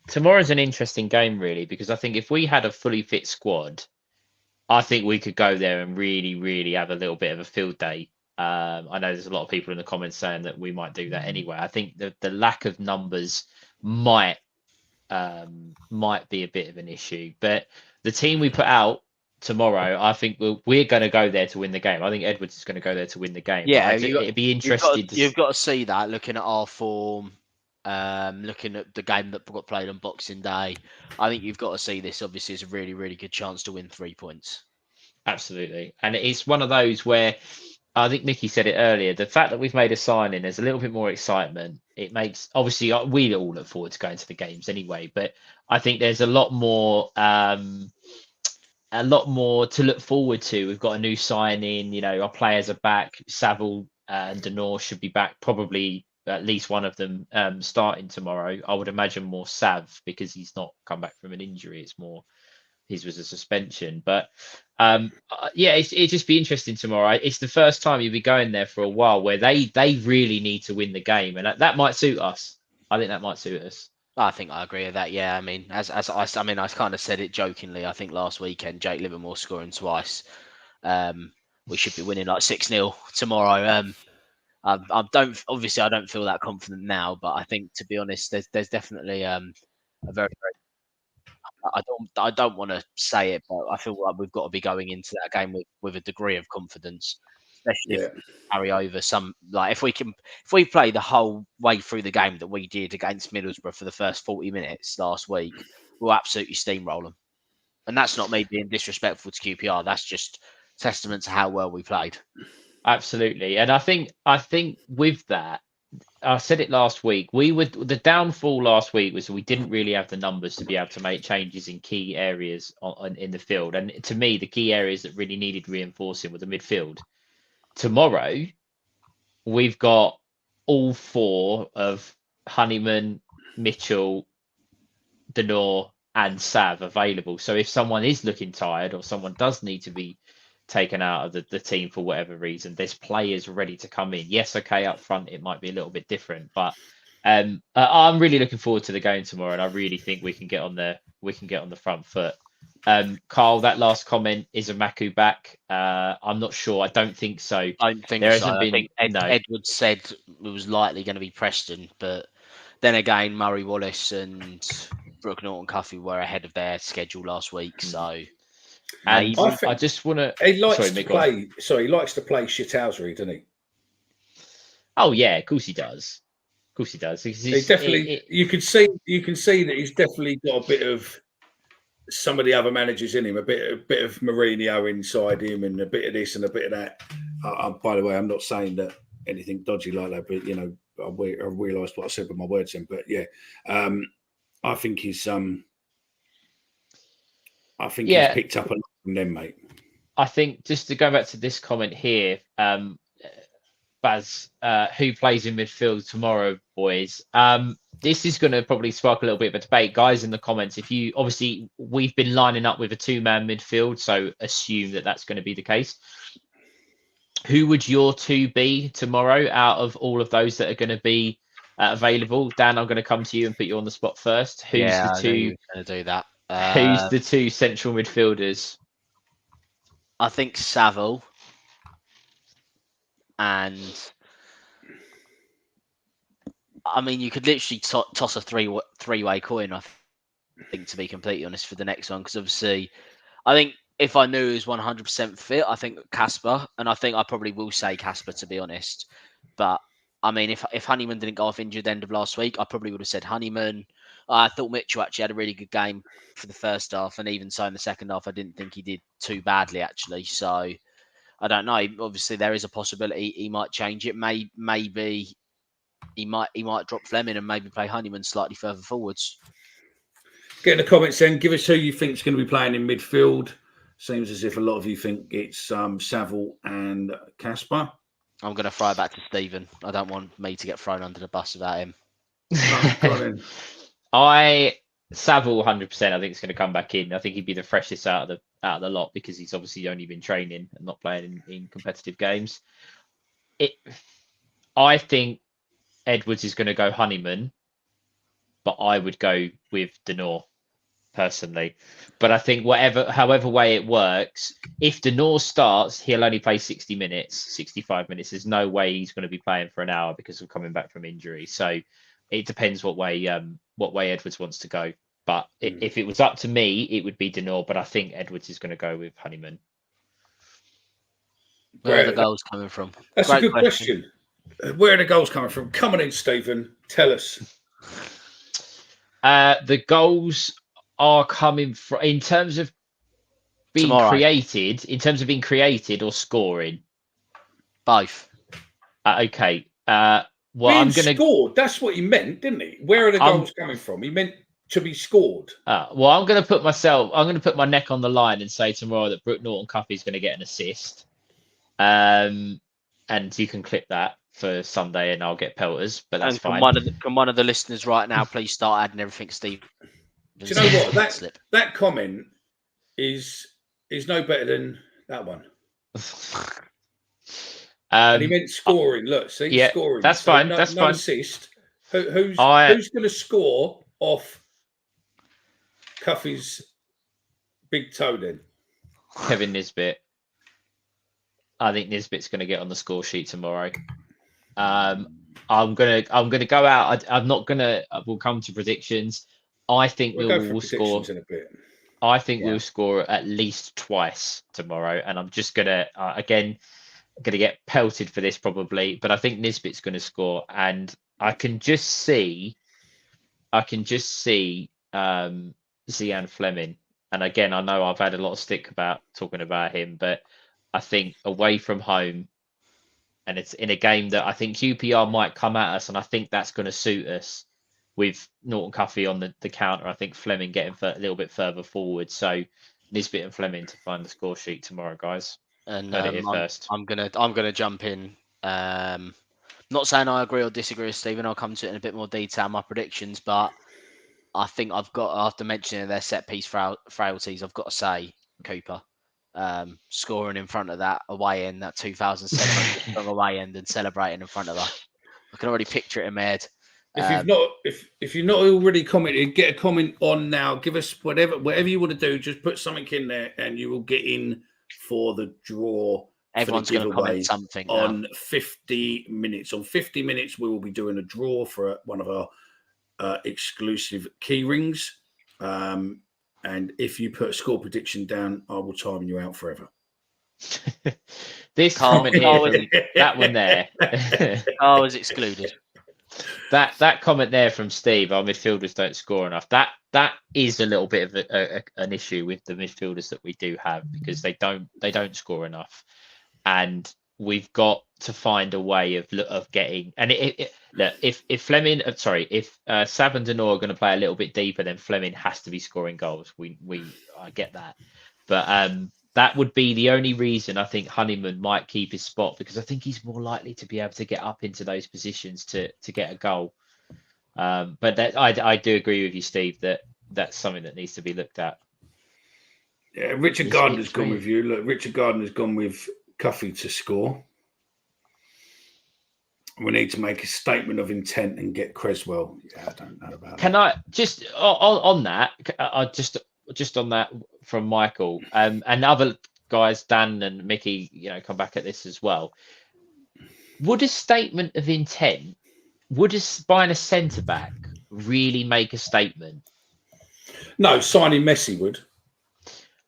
tomorrow's an interesting game, really, because I think if we had a fully fit squad, I think we could go there and really, really have a little bit of a field day. I know there's a lot of people in the comments saying that we might do that anyway. I think the lack of numbers might be a bit of an issue, but the team we put out tomorrow, I think we're going to go there to win the game. I think Edwards is going to go there to win the game. Yeah, it'd be interesting. You've got to see that looking at our form. Looking at the game that got played on Boxing Day, I think you've got to see this obviously as a really, really good chance to win 3 points. Absolutely. And it's one of those where I think Mickey said it earlier, the fact that we've made a signing, there's a little bit more excitement. It makes, obviously, we all look forward to going to the games anyway, but I think there's a lot more to look forward to. We've got a new signing, our players are back. Saville and Denor should be back, probably at least one of them starting tomorrow. I would imagine more Sav, because he's not come back from an injury. It's more his was a suspension. But yeah, it'd just be interesting tomorrow. It's the first time you'll be going there for a while where they really need to win the game, and that might suit us. I think that might suit us. I think I agree with that. Yeah, I mean, I kind of said it jokingly. I think last weekend, Jake Livermore scoring twice. We should be winning like 6-0 tomorrow. I don't feel that confident now, but I think, to be honest, there's definitely a very, I don't want to say it, but I feel like we've got to be going into that game with a degree of confidence, especially if we carry over some. Like if we play the whole way through the game that we did against Middlesbrough for the first 40 minutes last week, we'll absolutely steamroll them. And that's not me being disrespectful to QPR. That's just testament to how well we played. Absolutely, and I think with that, I said it last week. The downfall last week was we didn't really have the numbers to be able to make changes in key areas in the field. And to me, the key areas that really needed reinforcing were the midfield. Tomorrow, we've got all four of Honeyman, Mitchell, Denor, and Sav available. So if someone is looking tired or someone does need to be taken out of the team for whatever reason, there's players ready to come in. Yes, okay, up front it might be a little bit different, but I'm really looking forward to the game tomorrow, and I really think we can get on the front foot. Carl, that last comment, is a Maku back? I'm not sure. I don't think so. I don't think there so. hasn't been. I think Edwards said it was likely going to be Preston, but then again, Murray Wallace and Brooke Norton-Cuffy were ahead of their schedule last week, so. And I just want to. He likes to play. Sorry, he likes to play shithousery, doesn't he? Oh yeah, of course he does. Of course he does. He definitely. You can see that he's definitely got a bit of some of the other managers in him. A bit of Mourinho inside him, and a bit of this and a bit of that. By the way, I'm not saying that anything dodgy like that, but I realised what I said with my words in. But yeah, I think he's he's picked up a lot from them, mate. I think just to go back to this comment here, Baz, who plays in midfield tomorrow, boys? This is going to probably spark a little bit of a debate, guys. In the comments, we've been lining up with a 2-man midfield, so assume that that's going to be the case. Who would your 2 be tomorrow out of all of those that are going to be available? Dan, I'm going to come to you and put you on the spot first. Who's the 2 going to do that? Who's the 2 central midfielders? I think Saville and I mean you could literally toss a three-way coin. I think, to be completely honest, for the next one, because obviously, I think if I knew he was 100% fit, I think Kasper, and I think I probably will say Kasper, to be honest. But I mean, if Honeyman didn't go off injured the end of last week, I probably would have said Honeyman. I thought Mitchell actually had a really good game for the first half, and even so in the second half, I didn't think he did too badly, actually. So I don't know. Obviously, there is a possibility he might change it. Maybe he might drop Fleming and maybe play Honeyman slightly further forwards. Get in the comments then. Give us who you think is going to be playing in midfield. Seems as if a lot of you think it's Saville and Kasper. I'm going to throw it back to Stephen. I don't want me to get thrown under the bus about him. Saville 100%. I think it's going to come back in. I think he'd be the freshest out of the lot because he's obviously only been training and not playing in competitive games. I think Edwards is going to go Honeyman, but I would go with Denor personally. But I think however way it works, if Denor starts, he'll only play 60 minutes, 65 minutes. There's no way he's going to be playing for an hour because of coming back from injury. So it depends what way Edwards wants to go. But if it was up to me, it would be Denor. But I think Edwards is going to go with Honeyman. Where are the goals coming from? That's a good question. Where are the goals coming from? Come on in, Stephen. Tell us. The goals are coming from, in terms of being created, or scoring? Both. Okay. I'm going to scored. That's what he meant, didn't he? Where are the goals coming from? He meant to be scored. I'm going to put my neck on the line and say tomorrow that Brooke Norton-Cuffy is going to get an assist. And you can clip that for Sunday and I'll get pelters, but that's fine. Can one of the listeners right now please start adding everything Steve? Do you know what? That comment is no better than that one. And he meant scoring. Look, see, scoring. That's fine. That's fine. Assist. Who's going to score off Cuffy's big toe then? Kevin Nisbet. I think Nisbet's going to get on the score sheet tomorrow. I'm gonna go out. I'm not gonna. We'll come to predictions. I think We'll go Millwall for will score. predictions in a bit. I think Yeah. we'll score at least twice tomorrow, and I'm just gonna again gonna get pelted for this probably, but I think Nisbet's gonna score, and I can just see Zian Fleming, and again I know I've had a lot of stick about talking about him, but I think away from home, and it's in a game that I think QPR might come at us, and I think that's going to suit us with Norton Cuffey on the counter. I think Fleming getting a little bit further forward. So Nisbet and Fleming to find the score sheet tomorrow, guys. And Heard it here first. I'm gonna jump in. Not saying I agree or disagree with Stephen. I'll come to it in a bit more detail in my predictions, but I think I've got, after mentioning their set piece frailties, I've got to say Cooper scoring in front of that away end, that 2,700 strong away end, and celebrating in front of that. I can already picture it in my head. If you've not already commented, get a comment on now. Give us whatever you want to do. Just put something in there, and you will get in for the draw. Everyone's going to comment something on 50 minutes. On 50 minutes, we will be doing a draw for one of our exclusive key rings. And if you put a score prediction down, I will time you out forever. This comment here from that one there. I was excluded. That comment there from Steve, our midfielders don't score enough. That is a little bit of an issue with the midfielders that we do have, because they don't score enough, and we've got to find a way of getting. And look, if Fleming, if Sab and Denor are going to play a little bit deeper, then Fleming has to be scoring goals. I get that, but that would be the only reason I think Honeyman might keep his spot, because I think he's more likely to be able to get up into those positions to get a goal. But that I do agree with you, Steve, that that's something that needs to be looked at. Yeah, Richard Gardner's gone with you. Look, Richard Gardner's gone with Cuffey to score. We need to make a statement of intent and get Creswell. Yeah, I don't know about that. Can I just on that? Just on that from Michael and other guys, Dan and Mickey, come back at this as well. Would a statement of intent, buying a centre back really make a statement? No, signing Messi would.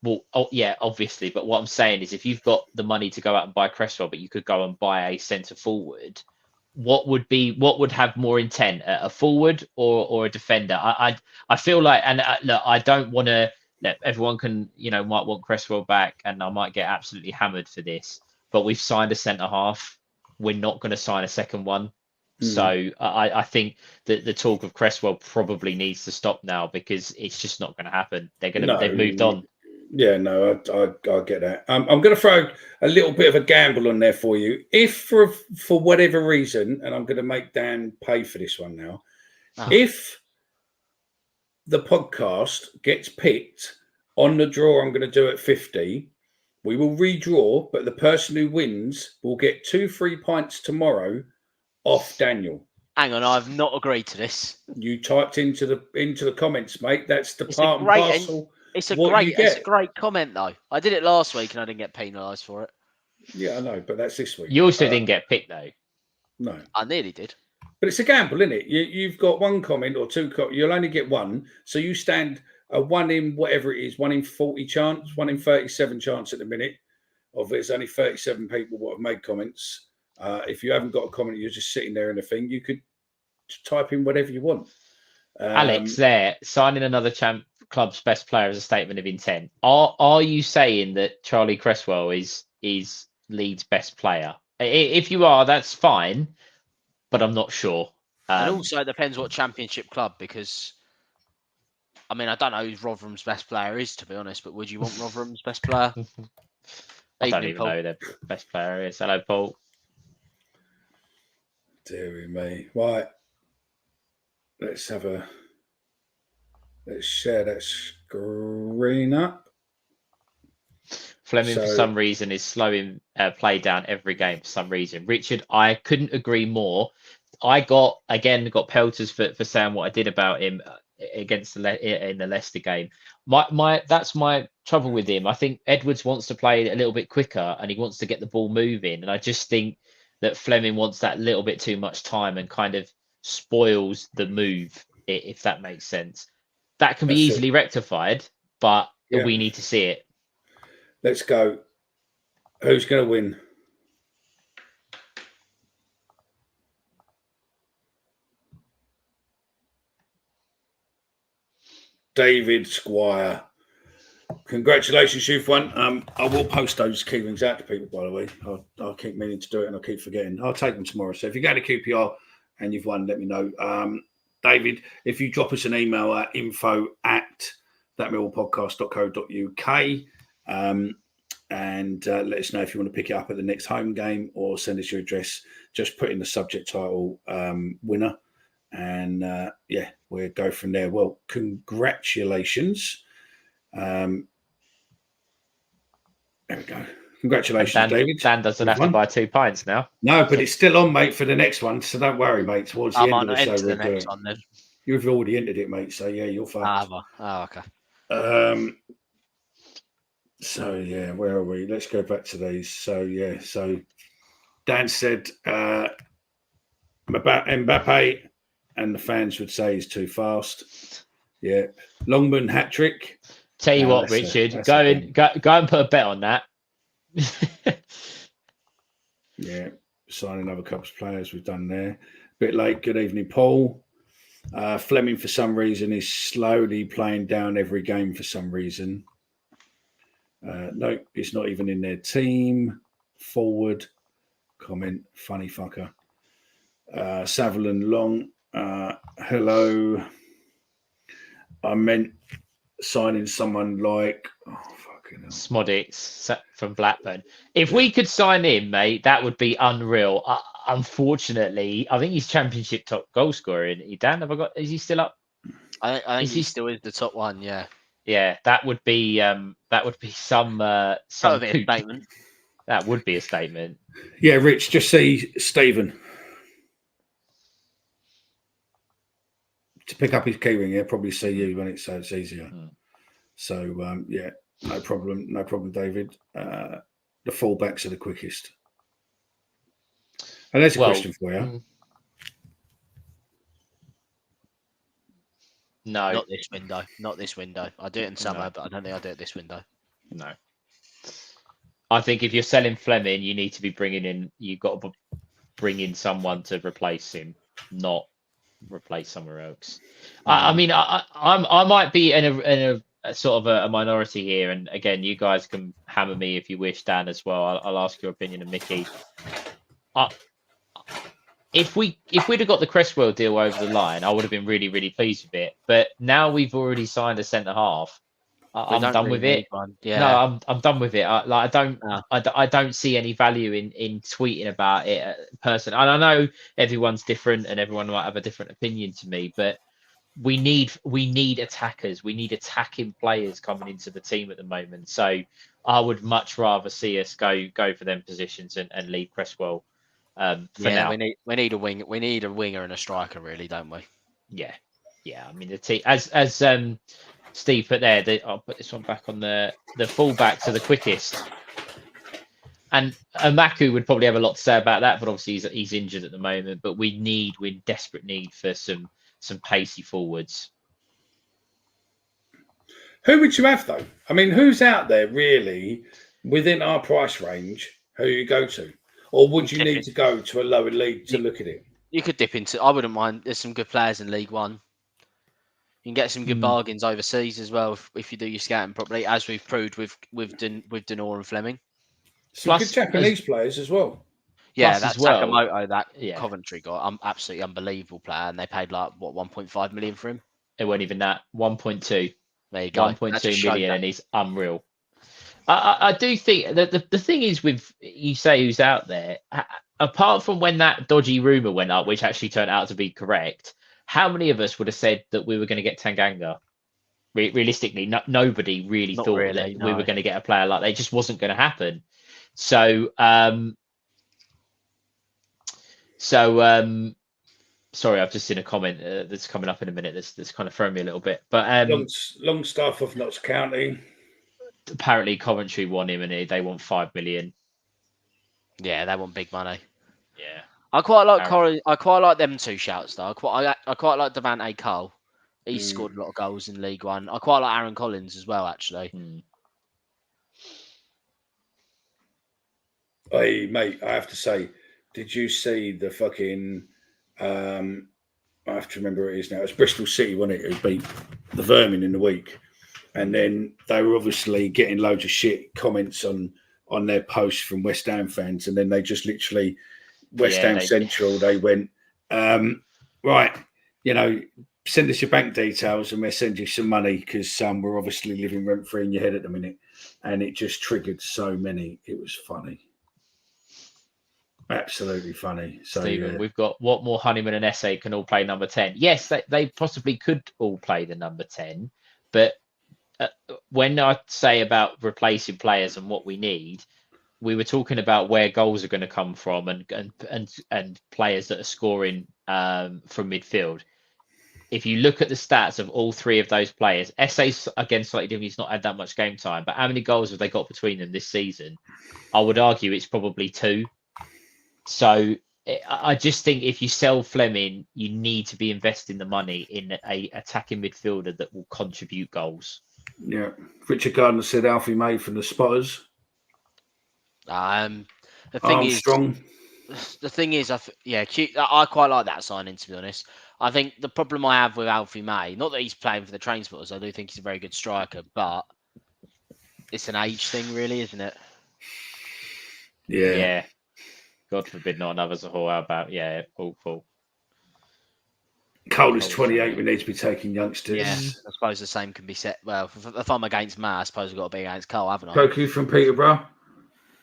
Well, yeah, obviously. But what I'm saying is, if you've got the money to go out and buy Cresswell, but you could go and buy a centre forward, what would have more intent, a forward or a defender? I feel like, and look, I don't want to. Everyone can, might want Cresswell back, and I might get absolutely hammered for this. But we've signed a centre half. We're not going to sign a second one. So I think that the talk of Cresswell probably needs to stop now, because it's just not going to happen. They've moved on. Yeah, no, I get that. I'm going to throw a little bit of a gamble on there for you. If for whatever reason, and I'm going to make Dan pay for this one now, if the podcast gets picked on the draw I'm going to do at 50, we will redraw, but the person who wins will get 2 free pints tomorrow off Daniel. Hang on, I've not agreed to this. You typed into the comments, mate. That's the part and parcel. It's a great comment though. I did it last week and I didn't get penalised for it. Yeah, I know, but that's this week. You also didn't get picked though. No, I nearly did. But it's a gamble, isn't it? You've got one comment or two. You'll only get one, so you stand a 1 in whatever it is, 1 in 40 chance, 1 in 37 chance at the minute. Of there's only 37 people what have made comments. If you haven't got a comment, you're just sitting there in a thing. You could type in whatever you want. Alex, there signing another club's best player as a statement of intent. Are you saying that Charlie Cresswell is Leeds' best player? If you are, that's fine, but I'm not sure. And also, it depends what championship club, because I mean, I don't know who Rotherham's best player is, to be honest. But would you want Rotherham's best player? I don't even know who their best player is. Hello, Paul. Dear me. Right. Let's share that screen up. Fleming, for some reason, is slowing play down every game for some reason. Richard, I couldn't agree more. I got pelters for saying what I did about him against in the Leicester game. That's my trouble with him. I think Edwards wants to play a little bit quicker and he wants to get the ball moving. And I just think that Fleming wants that little bit too much time and kind of spoils the move, if that makes sense. That can be That's it. easily rectified, but Yeah. we need to see it. Let's go. Who's going to win? David Squire. Congratulations, you've won. I will post those key rings out to people, by the way. I'll keep meaning to do it and I'll keep forgetting. I'll take them tomorrow. So if you go to QPR and you've won, let me know. David, if you drop us an email at info@thatmillpodcast.co.uk and let us know if you want to pick it up at the next home game or send us your address. Just put in the subject title winner. And we'll go from there. Well, congratulations. There we go. Congratulations, David. Dan doesn't have to buy 2 pints now. No, but it's still on, mate, for the next one. So don't worry, mate. Towards the end of the show, the next one then. You've already entered it, mate. So yeah, you're fucked. Okay. So yeah, where are we? Let's go back to these. So yeah, so Dan said Mbappe, and the fans would say he's too fast. Yeah, Longman hat trick. Tell you what, Richard, go and put a bet on that. Yeah, signing other Cubs players we've done there. Bit late. Good evening, Paul. Fleming, for some reason, is slowly playing down every game for some reason. No, it's not even in their team. Forward. Comment. Funny fucker. Sutherland Long. Hello. I meant signing someone like Smodix from Blackburn. If we could sign him, mate, that would be unreal. Unfortunately, I think he's championship top goal scorer. Isn't he, Dan? Is he still up? I think he still is the top one. Yeah. Yeah, that would be some That would be a statement. That would be a statement. Yeah, Rich, just see Stephen to pick up his keyring. He'll probably see you when it's easier. So yeah, no problem, David. The fullbacks are the quickest. And there's a question for you. No, Not this window. I do it in summer, but I don't think I'll do it this window. No. I think if you're selling Fleming, you need to be bringing in. You've got to bring in someone to replace him, not replace somewhere else. I mean, I might be in a sort of a minority here, and again, you guys can hammer me if you wish, Dan, as well. I'll ask your opinion, and Mickey. If we'd have got the Cresswell deal over the line, I would have been really, really pleased with it. But now we've already signed a centre half. I'm done with it. Yeah. No, I'm done with it. I don't see any value in tweeting about it personally. And I know everyone's different and everyone might have a different opinion to me, but we need attackers. We need attacking players coming into the team at the moment. So I would much rather see us go for them positions and leave Cresswell. Now. we need a wing. We need a winger and a striker, really, don't we? Yeah. I mean, the team as Steve put there. I'll put this one back on the fullbacks are the quickest, and Amaku would probably have a lot to say about that. But obviously, he's injured at the moment. But we're in desperate need for some pacey forwards. Who would you have though? I mean, who's out there really within our price range? Who you go to? Or would you need to go to a lower league to look at it? You could dip into. I wouldn't mind. There's some good players in League One. You can get some good bargains overseas as well if you do your scouting properly, as we've proved with Denor and Fleming. Some good Japanese players as well. Yeah, that's Sakamoto, that Coventry guy. Absolutely unbelievable player, and they paid 1.5 million for him. It wasn't even that. 1.2. There you go. 1.2 million, and he's unreal. I do think that the thing is with you say who's out there, apart from when that dodgy rumor went up, which actually turned out to be correct, how many of us would have said that we were going to get Tanganga? Realistically, nobody really thought that we were going to get a player like that. It just wasn't going to happen. So, sorry, I've just seen a comment that's coming up in a minute that's kind of thrown me a little bit. But Longstaff of Notts County. Apparently Coventry want him and they want 5 million. Yeah, they want big money. Yeah. I quite like Aaron. Corey. I quite like them two shouts though. I quite like Devante Cole. He's Mm. scored a lot of goals in League One. I quite like Aaron Collins as well, actually. Hey, mate, I have to say, did you see the fucking? I have to remember who it is now. It's Bristol City, wasn't it? Who beat the Vermin in the week, and then they were obviously getting loads of shit comments on their posts from West Ham fans, and then they just literally West Ham Central. They went right, send us your bank details and we'll send you some money because we're obviously living rent free in your head at the minute, and it just triggered so many. It was funny. Absolutely funny. So, Stephen, we've got Watmore, Honeyman, and Essay can all play number 10. Yes, they possibly could all play the number 10, but when I say about replacing players and what we need, we were talking about where goals are going to come from and players that are scoring from midfield. If you look at the stats of all three of those players, Essay's again slightly different. He's not had that much game time, but how many goals have they got between them this season? I would argue it's probably 2. So I just think if you sell Fleming, you need to be investing the money in a attacking midfielder that will contribute goals. Yeah, Richard Gardner said Alfie May from the Spotters. The thing is, I quite like that signing, to be honest. I think the problem I have with Alfie May, not that he's playing for the Train Spotters, I do think he's a very good striker, but it's an age thing, really, isn't it? Yeah. God forbid not another Zahor. How about, awful. Cole is 28. We need to be taking youngsters. Yeah, I suppose the same can be said. Well, if I'm against Matt, I suppose I've got to be against Cole, haven't I? Koku from Peterborough.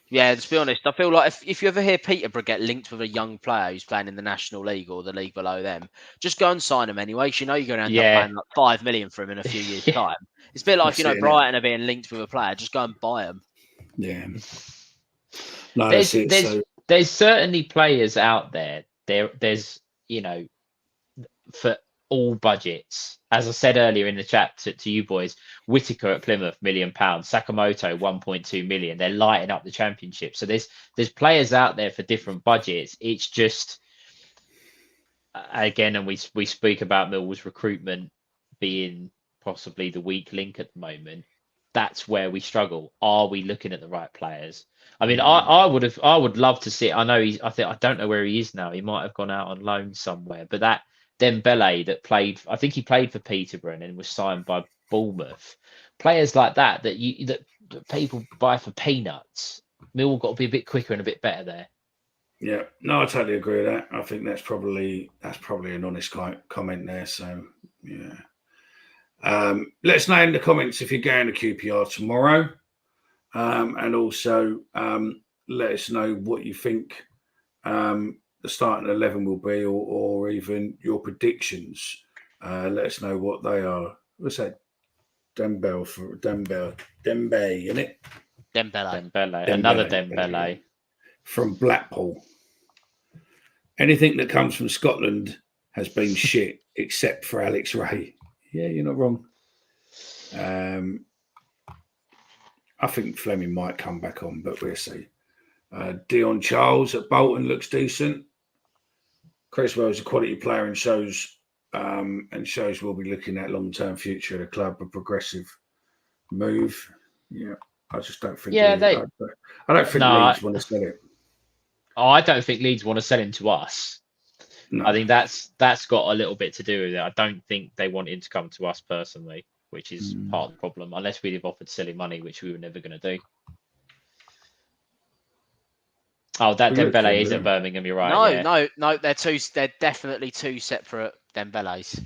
Yeah, to be honest, I feel like if you ever hear Peterborough get linked with a young player who's playing in the National League or the league below them, just go and sign him anyway. You know you're going to end up paying like 5 million for him in a few years' time. It's a bit like, Brighton are being linked with a player. Just go and buy him. Yeah. No, there's certainly players out there. There's for all budgets. As I said earlier in the chat to you boys, Whittaker at Plymouth, £1 million. Sakamoto, 1.2 million. They're lighting up the championship. So there's players out there for different budgets. It's just again, and we speak about Millwall's recruitment being possibly the weak link at the moment. That's where we struggle. Are we looking at the right players? I mean, I would love to see. I don't know where he is now. He might have gone out on loan somewhere. But that Dembele that played, I think he played for Peterborough and then was signed by Bournemouth. Players like that people buy for peanuts. Millwall got to be a bit quicker and a bit better there. Yeah, no, I totally agree with that. I think that's probably an honest comment there. So yeah. Let us know in the comments if you're going to QPR tomorrow, and also let us know what you think the starting 11 will be, or even your predictions. Let us know what they are. What's that? Dembele, isn't it? Dembele. Another Dembele from Blackpool. Anything that comes from Scotland has been shit, except for Alex Ray. Yeah, you're not wrong. I think Fleming might come back on, but we'll see. Dion Charles at Bolton looks decent. Creswell's a quality player and shows we'll be looking at long-term future of the club, a progressive move. Yeah, I just don't think. I don't think Leeds want to sell it. Oh, I don't think Leeds want to sell him to us. No. I think that's got a little bit to do with it. I don't think they want him to come to us personally, which is part of the problem, unless we'd have offered silly money, which we were never going to do. Oh, that Dembele is at Birmingham, you're right. No, they're definitely 2 separate Dembeles.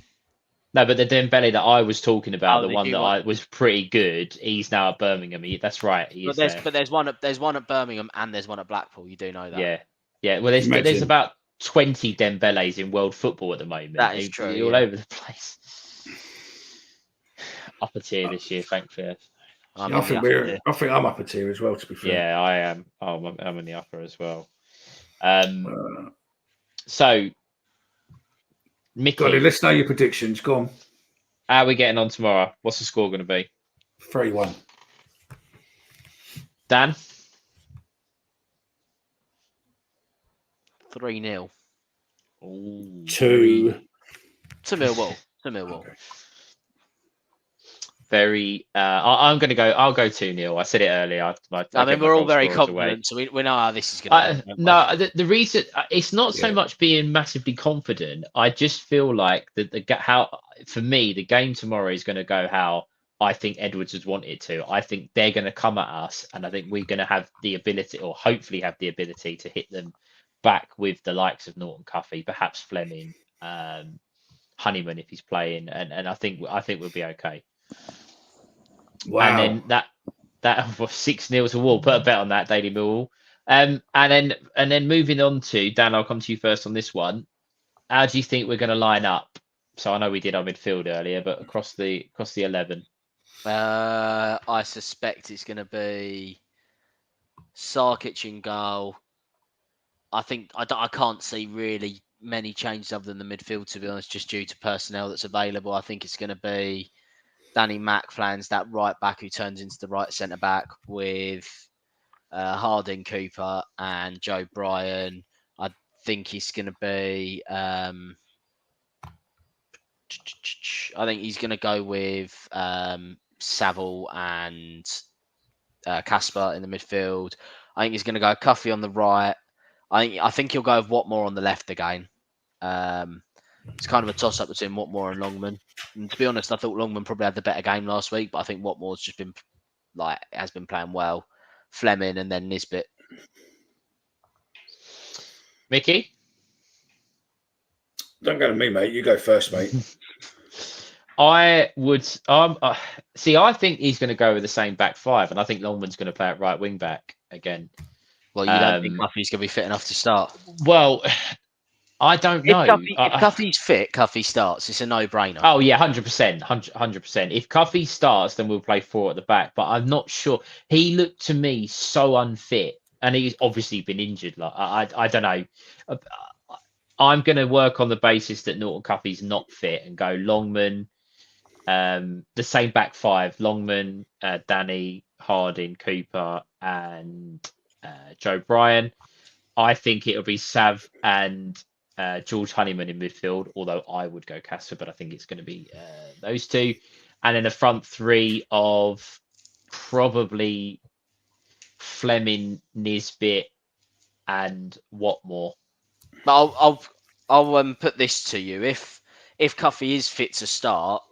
No, but the Dembele that I was talking about, the one that was pretty good, he's now at Birmingham. That's right. But there's one at Birmingham and there's one at Blackpool. You do know that. Yeah. Well, there's about 20 Dembeles in world football at the moment. That is true. All over the place. Upper tier this year, thankfully. I think I'm upper tier as well, to be fair. Yeah, I am. I'm in the upper as well. So, Mickey, Got it. Let's know your predictions. Go on. How are we getting on tomorrow? What's the score going to be? 3-1. Dan? 3-0 2. to Millwall. To Millwall. Very. I'm going to go. I'll go 2-0. I said it earlier. I mean, we're all very confident, so we know how this is going to go. No, the reason it's not so Yeah. much being massively confident. I just feel like for me the game tomorrow is going to go how I think Edwards has wanted to. I think they're going to come at us, and I think we're going to have the ability, or hopefully have the ability, to hit them back with the likes of Norton Cuffy, perhaps Fleming, Honeyman if he's playing, and I think we'll be okay. Wow. And then that was 6-0 to Wall. Put a bet on that, Daily Millwall. And then moving on to Dan, I'll come to you first on this one. How do you think we're going to line up? So I know we did our midfield earlier, but across the 11. I suspect it's going to be Sarkic in goal. I think I can't see really many changes other than the midfield, to be honest, just due to personnel that's available. I think it's going to be Danny Macflans, that right back who turns into the right centre back, with Harding, Cooper, and Joe Bryan. I think he's going to be. I think he's going to go with Saville and Casper in the midfield. I think he's going to go Cuffy on the right. I think he'll go with Watmore on the left again. It's kind of a toss-up between Watmore and Longman. And to be honest, I thought Longman probably had the better game last week, but I think Watmore's just been has been playing well. Fleming and then Nisbet. Mickey? Don't go to me, mate. You go first, mate. I would see. I think he's going to go with the same back five, and I think Longman's going to play at right wing back again. Well, you don't think Cuffy's going to be fit enough to start? Well, I don't know. If Cuffy's fit, Cuffy starts. It's a no-brainer. Oh yeah, 100%, 100%. If Cuffy starts, then we'll play 4 at the back. But I'm not sure. He looked to me so unfit, and he's obviously been injured. Like I don't know. I'm going to work on the basis that Norton Cuffy's not fit and go Longman, the same back five: Longman, Danny, Harding, Cooper, and Joe Bryan. I think it'll be Sav and George Honeyman in midfield, although I would go Casper, but I think it's going to be those two. And then a front 3 of probably Fleming, Nisbet, and Watmore. But I'll put this to you. If Cuffy is fit to start,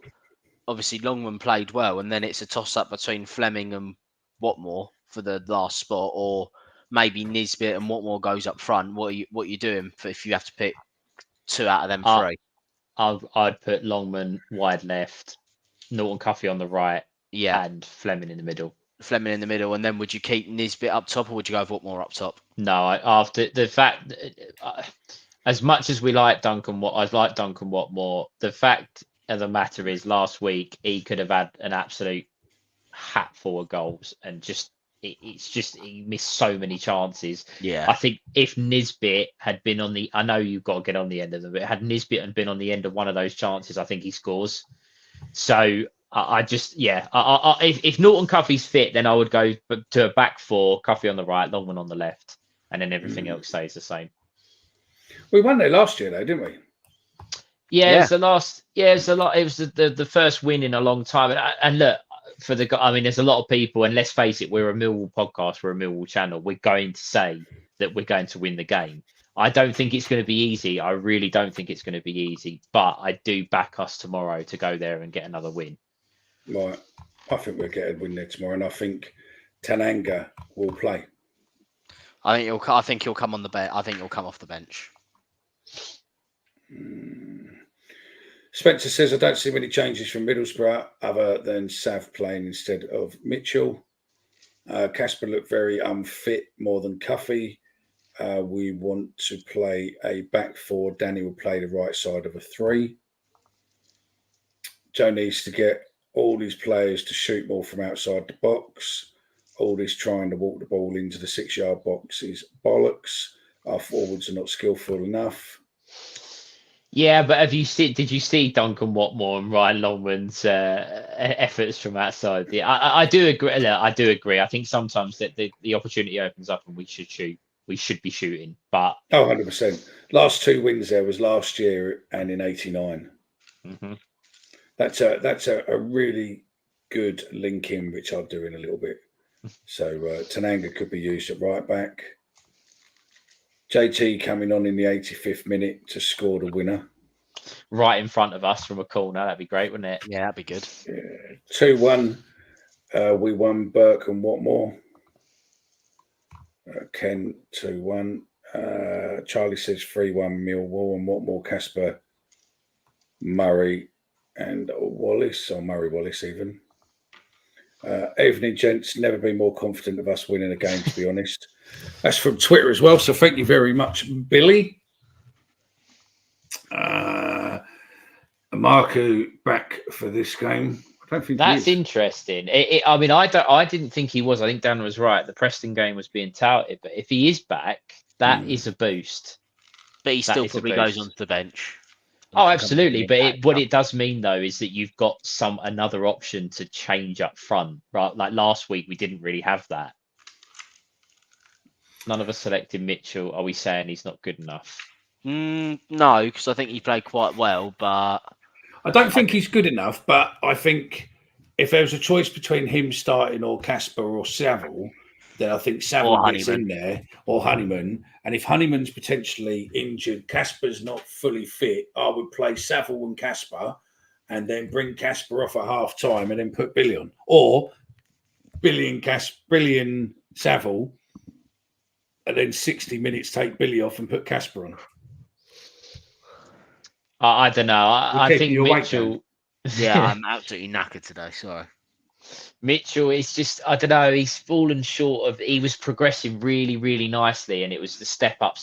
obviously Longman played well, and then it's a toss-up between Fleming and Watmore for the last spot, or maybe Nisbet and Watmore goes up front. What are you doing if you have to pick 2 out of them 3? I'd put Longman wide left, Norton Cuffy on the right, yeah, and Fleming in the middle. Fleming in the middle, and then would you keep Nisbet up top, or would you go with Watmore up top? No, after the fact, as much as I like Duncan Watmore, the fact of the matter is, last week he could have had an absolute hatful of goals, and he missed so many chances. Yeah, I think if Nisbet had been on I know you've got to get on the end of them, but had Nisbet been on the end of one of those chances, I think he scores. So if Norton Cuffy's fit, then I would go to a back 4, Cuffy on the right, Longman on the left, and then everything else stays the same. We won there last year, though, didn't we? Yeah, it was the last. Yeah, it was a lot. It was the first win in a long time. And look, there's a lot of people, and let's face it, we're a Millwall podcast, we're a Millwall channel. We're going to say that we're going to win the game. I don't think it's going to be easy. I really don't think it's going to be easy. But I do back us tomorrow to go there and get another win. Right. I think we'll get a win there tomorrow, and I think Tanganga will play. I think he'll come on the bench. I think he'll come off the bench. Spencer says, I don't see many changes from Middlesbrough other than Sav playing instead of Mitchell. Casper looked very unfit, more than Cuffy. We want to play a back 4. Danny will play the right side of a 3. Joe needs to get all these players to shoot more from outside the box. All this trying to walk the ball into the 6-yard box is bollocks. Our forwards are not skillful enough. Yeah, but did you see Duncan Watmore and Ryan Longman's efforts from outside? Yeah, I do agree. I do agree. I think sometimes that the opportunity opens up and we should shoot we should be shooting. But 100%. Last 2 wins there was last year and in '89. Mhm. That's a really good link in, which I'll do in a little bit. So Tanganga could be used at right back. JT coming on in the 85th minute to score the winner. right in front of us from a corner, that'd be great, wouldn't it? Yeah, that'd be good. 2-1. We won Burke and Watmore. Ken 2-1. Charlie says 3-1 Millwall and Watmore, Casper, Murray and Wallace, or Murray Wallace even. Evening, gents. Never been more confident of us winning a game, to be honest. That's from Twitter as well, so thank you very much, Billy. Marco back for this game. I don't think That's he is. interesting. I didn't think he was. I think Dan was right. The Preston game was being touted, but if he is back, that is a boost. But he That still is a probably boost. goes onto the bench. Oh, absolutely. But what it does mean though is that you've got another option to change up front, right? Like last week, we didn't really have that. None of us selected Mitchell. Are we saying he's not good enough? No, because I think he played quite well, but I don't think he's good enough, but I think if there was a choice between him starting or Casper or Saville, then I think Saville gets in there, or Honeyman. And if Honeyman's potentially injured, Casper's not fully fit, I would play Saville and Casper and then bring Casper off at half time and then put Billy on. Or Billy and Saville, and then 60 minutes take Billy off and put Casper on. I don't know. I think Mitchell. Yeah, I'm absolutely knackered today. Sorry. Mitchell is just, I don't know, he's fallen short of, he was progressing really, really nicely, and it was the step up,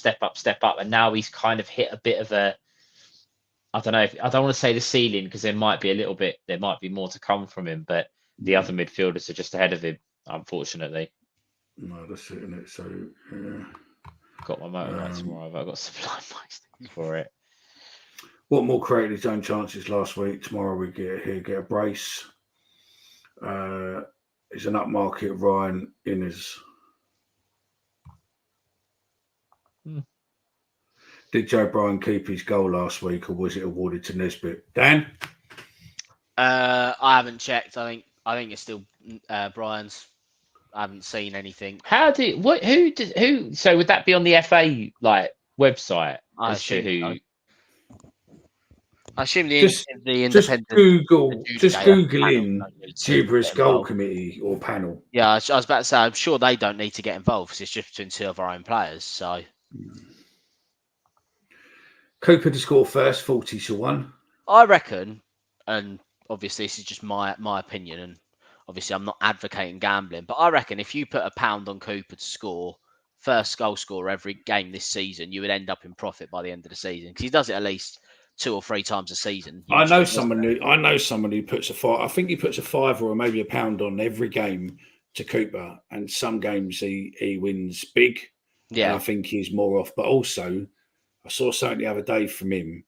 and now he's kind of hit a bit of a, I don't know, I don't want to say the ceiling, because there might be more to come from him, but the other midfielders are just ahead of him, unfortunately. No, that's it, isn't it? So, yeah. Got my motorbike tomorrow, but I've got to supply my things for it. Watmore created his own chances last week. Tomorrow we get a brace. It's an upmarket Ryan Innes. Did Joe Bryan keep his goal last week, or was it awarded to Nesbitt? Dan? I haven't checked. I think it's still Brian's. I haven't seen anything. So would that be on the FA website? I assume the independent. Just Google in Tuberous Goal Committee or panel. Yeah, I was about to say, I'm sure they don't need to get involved because it's just between 2 of our own players. So Cooper to score first, 40-1. I reckon, and obviously this is just my opinion, and obviously I'm not advocating gambling, but I reckon if you put £1 on Cooper to score first goal scorer every game this season, you would end up in profit by the end of the season because he does it at least 2 or 3 times a season. I know someone who puts I think he puts a £5 or maybe £1 on every game to Cooper, and some games he wins big. Yeah, I think he's more off. But also, I saw something the other day from him,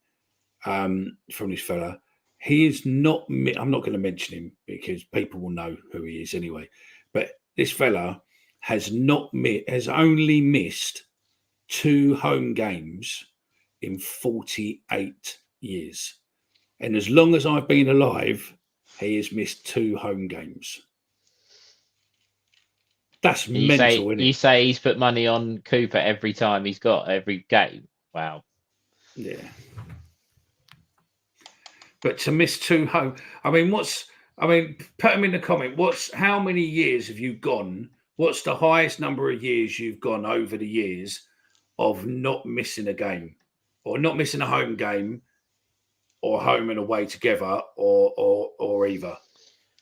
from this fella. He is not. I'm not going to mention him because people will know who he is anyway. But this fella has only missed 2 home games in 48 years. And as long as I've been alive, he has missed 2 home games. That's mental, isn't it? You say he's put money on Cooper every time he's got every game. Wow. Yeah. But to miss 2 home, put him in the comment. How many years have you gone? What's the highest number of years you've gone over the years of not missing a game? Or not missing a home game, or home and away together, or either.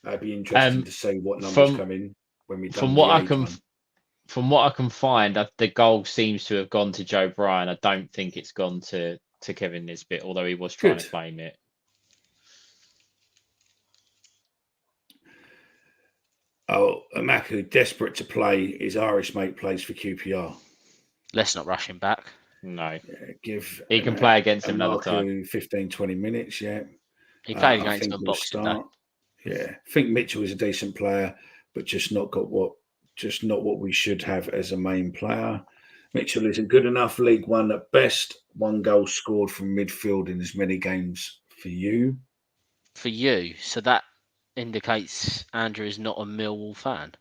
It'd be interesting to see what numbers come in when we done from what I can find, the goal seems to have gone to Joe Bryan. I don't think it's gone to Kevin Nisbet, although he was trying to claim it. Oh, Amaku, desperate to play. His Irish mate plays for QPR. Let's not rush him back. No. He can play against him another time. 15, 20 minutes, yeah. He played against him Boxing Day. Yeah. I think Mitchell is a decent player, but just not what we should have as a main player. Mitchell isn't good enough. League One at best. 1 goal scored from midfield in as many games for you. For you, so that indicates Andrew is not a Millwall fan.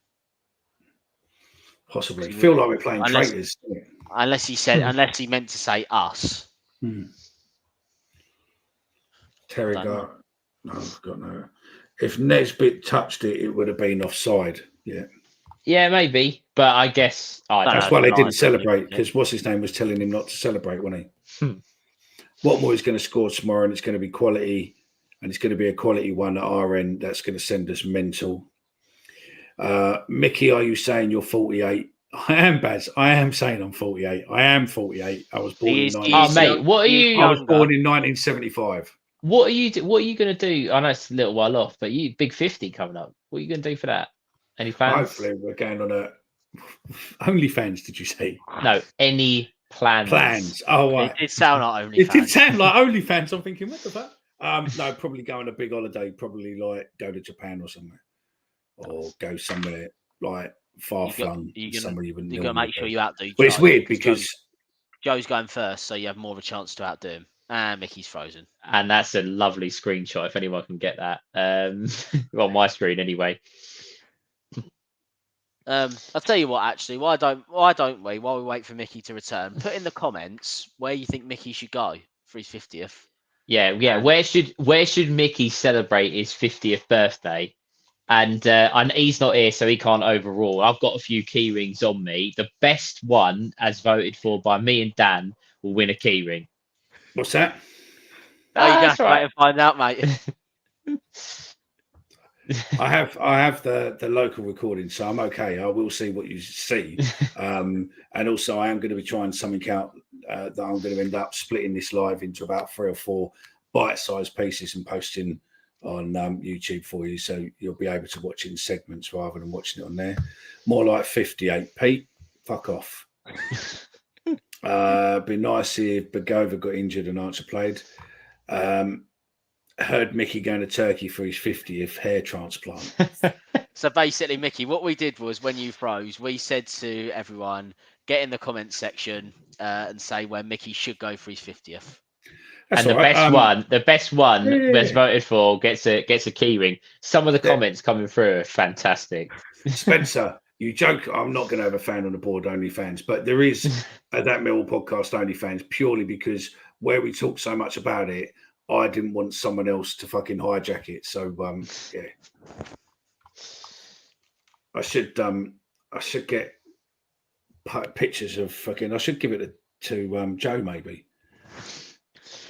Possibly. Feel like we're playing Unless- traitors. Unless he meant to say us. Terry Don't know. Gart. No, I've got no. If Nesbitt touched it, it would have been offside. Yeah. Yeah, maybe. But I guess That's why they didn't celebrate, because what's his name was telling him not to celebrate, wasn't he? Watmore is going to score tomorrow, and it's going to be quality, and it's going to be a quality one at our end. That's going to send us mental. Mickey, are you saying you're 48? I am, Baz. I am saying I'm 48. I am 48. I was born in 1970. mate, what are you? I was born in 1975. What are you going to do? I know it's a little while off, but you big 50 coming up. What are you going to do for that? Any plans? Hopefully, we're going on a OnlyFans. Did you say? No, any plans? Plans. Oh, right. It did sound like OnlyFans. It did sound like OnlyFans. I'm thinking, what the fuck? No, probably go on a big holiday. Probably like go to Japan or somewhere, or go somewhere like far flung. Somewhere you wouldn't. You've got to make sure you outdo. But it's weird because Joe's going first, so you have more of a chance to outdo him. And Mickey's frozen. And that's a lovely screenshot if anyone can get that. On my screen anyway. I'll tell you what, actually, why don't we, while we wait for Mickey to return, put in the comments where you think Mickey should go for his 50th. Yeah. Where should Mickey celebrate his 50th birthday? And he's not here, so he can't overrule. I've got a few key rings on me. The best one, as voted for by me and Dan, will win a key ring. What's that? Oh, you're going to have to find out, mate. I have the local recording, so I'm okay. I will see what you see. And also I am going to be trying something out that I'm going to end up splitting this live into about 3 or 4 bite-sized pieces and posting on YouTube for you, so you'll be able to watch it in segments rather than watching it on there. More like 58. Pete, fuck off. Be nice if Bagova got injured and Archer played. Heard Mickey going to Turkey for his 50th hair transplant. So basically, Mickey, what we did was when you froze, we said to everyone, get in the comments section and say where Mickey should go for his 50th. That's and the best one that's voted for gets a key ring. Some of the comments coming through are fantastic. Spencer, you joke. I'm not going to have a fan on the board, OnlyFans, but there is that Millwall podcast OnlyFans purely because where we talk so much about it, I didn't want someone else to fucking hijack it. So yeah, I should get pictures of fucking. I should give it to Joe maybe.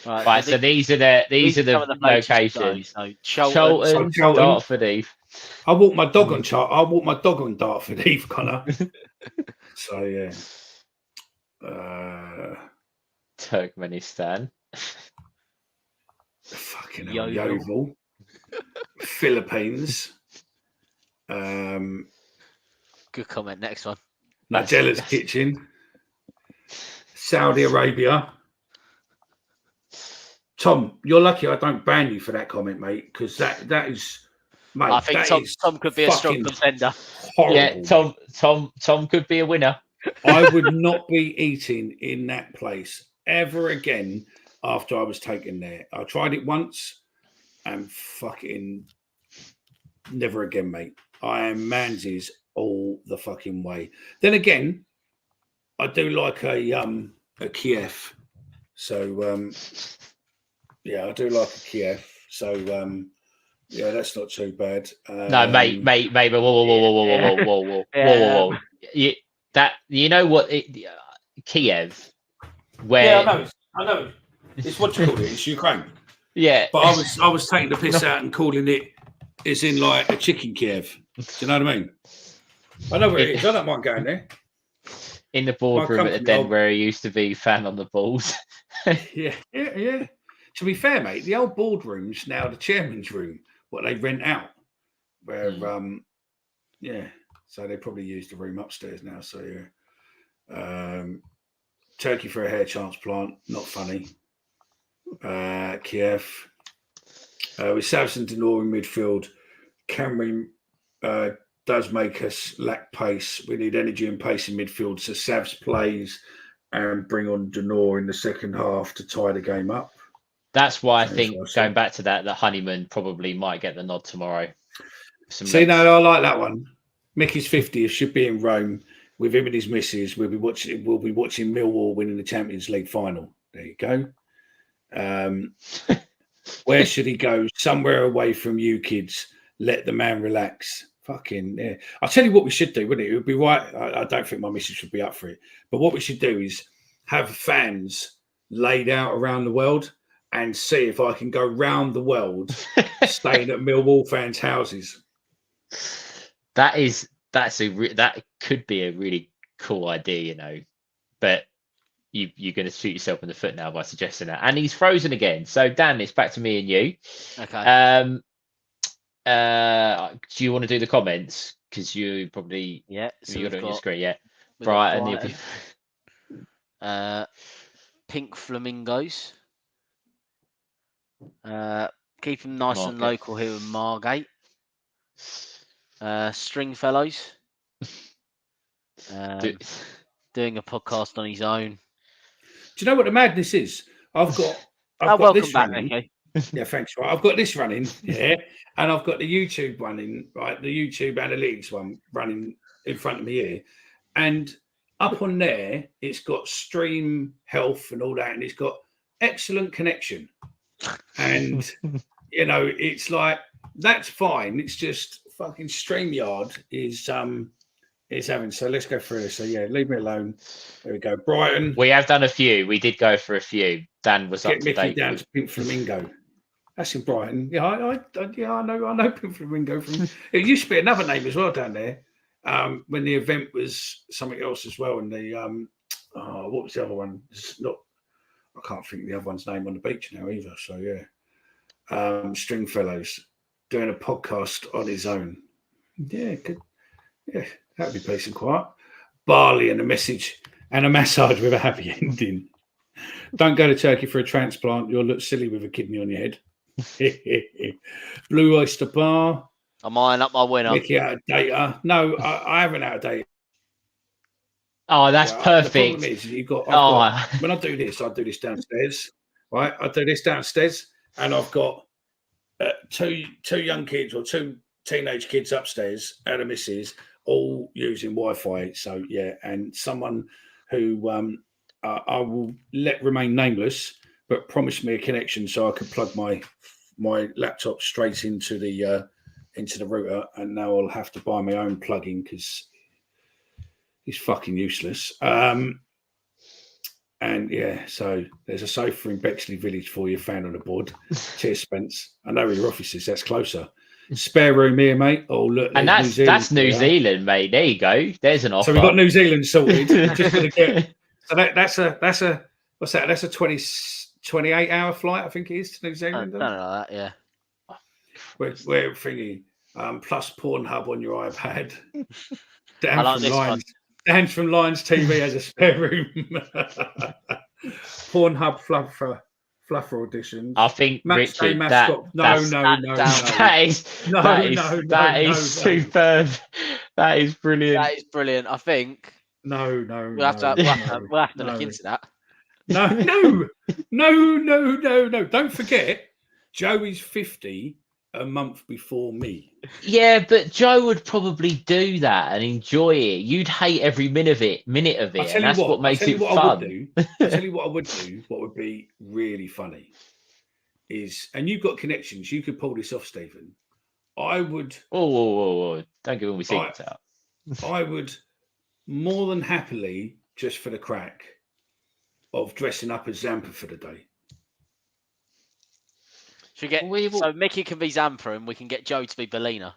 Right, so these are the locations. Charlton, Dartford Eve. I walk my dog on Dartford Eve, Connor. So yeah. Turkmenistan. Fucking hell, Yeovil. Philippines. Good comment. Next one. Nagella's Kitchen. Saudi Arabia. Tom, you're lucky I don't ban you for that comment, mate, because that is, mate. I think Tom could be a strong contender. Horrible. Yeah, Tom could be a winner. I would not be eating in that place ever again after I was taken there. I tried it once and fucking never again, mate. I am Manzi's all the fucking way. Then again, I do like a Kiev. So yeah, I do like a Kiev. So yeah, that's not too bad. No, mate, whoa. You know what? Kiev, where? Yeah, I know. It's what you call it. It's Ukraine. Yeah, but I was taking the piss out and calling it. It's in like a chicken Kiev. Do you know what I mean? I know where it is. I don't mind going there. In the boardroom at the Den where he used to be fan on the balls. Yeah. To be fair, mate, the old boardroom's now the chairman's room, what they rent out. Where, yeah, so they probably use the room upstairs now. So, yeah. Turkey for a hair transplant, not funny. Kiev. With Savson Denor in midfield, Cameron does make us lack pace. We need energy and pace in midfield. So Savs plays and bring on Denor in the second half to tie the game up. That's why I So think, that's going back to that Honeyman probably might get the nod tomorrow. See, no, I like that one. Mickey's 50th should be in Rome with him and his missus. We'll be watching Millwall winning the Champions League final. There you go. Where should he go? Somewhere away from you kids. Let the man relax. Fucking yeah. I'll tell you what we should do, wouldn't it? It would be right. I don't think my missus should be up for it. But what we should do is have fans laid out around the world and see if I can go round the world staying at Millwall fans' houses. That could be a really cool idea, but you're going to shoot yourself in the foot now by suggesting that. And he's frozen again. So Dan, it's back to me and you. Okay. Do you want to do the comments? Because you probably So you got it on your screen, yeah. we've got Brighton. Pink Flamingos. Keep them nice and local here in Margate. Stringfellows. Doing a podcast on his own. Do you know what the madness is? I've got welcome this back, running. Mickey. Yeah, thanks. Right, I've got this running, yeah, and I've got the YouTube running, right? The YouTube analytics one running in front of me here, and up on there, it's got stream health and all that, and it's got excellent connection, and it's like that's fine. It's just fucking StreamYard is having. So let's go through this. So yeah, leave me alone. There we go. Brighton. We have done a few. We did go for a few. Dan was up to Mickey date. Down to Pink Flamingo. That's in Brighton. Yeah, I know Pink Flamingo from. It used to be another name as well down there. When the event was something else as well, and the what was the other one? It's not. I can't think of the other one's name on the beach now either. So yeah, Stringfellows doing a podcast on his own. Yeah, good. Yeah, that'd be peace and quiet. Barley and a message and a massage with a happy ending. Don't go to Turkey for a transplant. You'll look silly with a kidney on your head. Blue Oyster Bar. I'm eyeing up my winner. Mickey out of data. No, I haven't out of data. Oh, that's perfect. The problem is I've got when I do this downstairs, right? I do this downstairs, and I've got two young kids or two teenage kids upstairs and a missus all using Wi-Fi. So yeah, and someone who I will let remain nameless, but promised me a connection so I could plug my laptop straight into the router, and now I'll have to buy my own plug-in because he's fucking useless. And yeah, so there's a sofa in Bexley Village for you, found on the board. Cheers, Spence. I know where your office is. That's closer. Spare room here, mate. Oh, look. And that's New Zealand, mate. There you go. There's an offer. So we've got New Zealand sorted. Just going to get. So that's a what's that? That's a 28-hour flight, I think it is, to New Zealand. Something like that, yeah. We're thingy. Plus Pornhub on your iPad. Dan from Lions TV has a spare room. Pornhub fluffer auditions. I think Match Richard, that is superb. That is brilliant. That is brilliant. I think. No. We'll have to look into that. No. Don't forget, Joey's 50 a month before me. Yeah, but Joe would probably do that and enjoy it. You'd hate every minute of it, and that's what makes it fun. I'll tell you what I would do. What would be really funny is, and you've got connections, you could pull this off, Stephen. I would. Oh, don't give all my secrets out. I would more than happily, just for the crack, of dressing up as Zampa for the day. Should we get so Mickey can be Zampa and we can get Joe to be Bellina.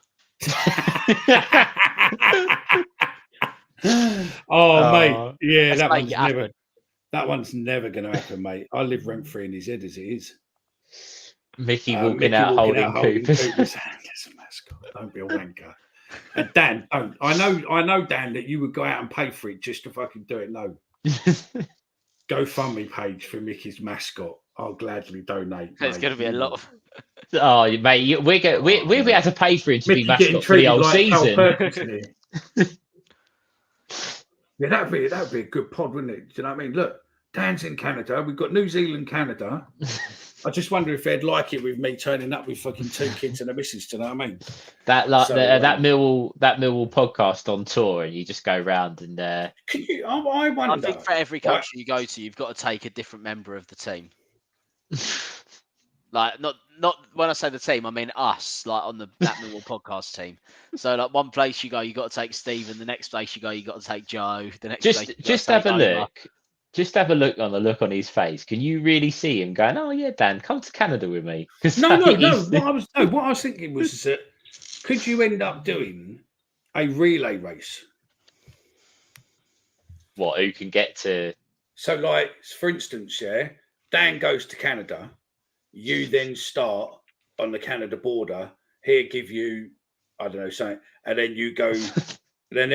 Mate, yeah, that one's never going to happen, mate. I live rent free in his head as it is. Mickey walking out holding Cooper's hand as a mascot. Don't be a wanker. And Dan, don't. I know, Dan, that you would go out and pay for it just to fucking do it. No. GoFundMe page for Mickey's mascot. I'll gladly donate. There's mate. going to be a lot of. Oh, mate, we'll be able to pay for him to be Mickey getting mascot for the treated whole like Carl season. Perkins here. Yeah, that'd be a good pod, wouldn't it? Do you know what I mean? Look, Dan's in Canada. We've got New Zealand, Canada. I just wonder if they'd like it with me turning up with fucking 2 kids and a missus. Do you know what I mean? That Millwall podcast on tour, and you just go round and. Can you? I wonder. I think for every country you go to, you've got to take a different member of the team. Like not when I say the team, I mean us. Like on that Millwall podcast team. So like one place you go, you got to take Stephen. The next place you go, you got to take Joe. The next place Just have a look. Just have a look on the look on his face. Can you really see him going, "Oh yeah, Dan, come to Canada with me"? No. What I was thinking was that could you end up doing a relay race? What? Who can get to? So, like for instance, yeah, Dan goes to Canada. You then start on the Canada border. Here, give you, I don't know, something, and then you go. Then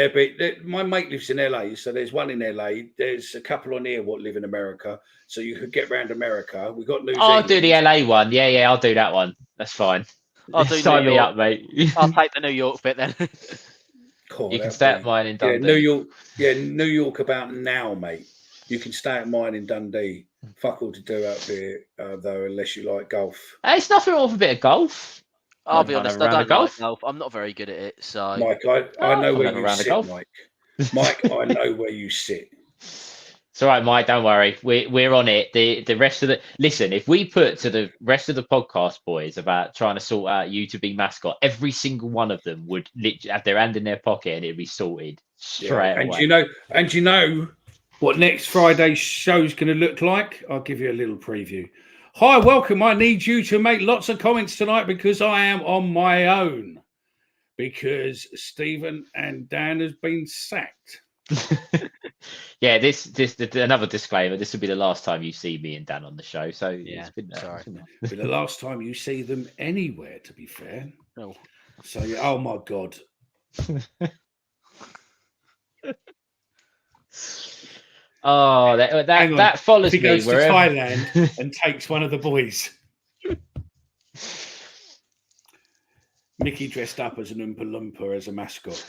my mate lives in LA, so there's one in LA. There's a couple on here what live in America, so you could get around America. We got New Zealand. I'll do the LA one. Yeah, I'll do that one. That's fine. I'll do Sign New me York. up, mate. I'll take the New York bit then. Cool, you can stay at mine in Dundee. Yeah, New York. Yeah, New York about now, mate. You can stay at mine in Dundee. Fuck all to do out there, though, unless you like golf. It's nothing wrong with a bit of golf. I'll be honest, I don't like golf. golf. I'm not very good at it. So, Mike, I know where you sit, Mike. Mike, I know where you sit. It's all right, Mike. Don't worry. We're on it. The rest of the listen. If we put to the rest of the podcast boys about trying to sort out you to be mascot, every single one of them would literally have their hand in their pocket and it'd be sorted straight away. And you know what next Friday's show's going to look like? I'll give you a little preview. Hi, welcome. I need you to make lots of comments tonight because I am on my own. Because Stephen and Dan has been sacked. Yeah, this another disclaimer. This will be the last time you see me and Dan on the show. So yeah, It'll be the last time you see them anywhere. To be fair. Oh. So oh my god. Oh, that follows me. He goes wherever. to Thailand and takes one of the boys. Mickey dressed up as an Oompa Loompa as a mascot.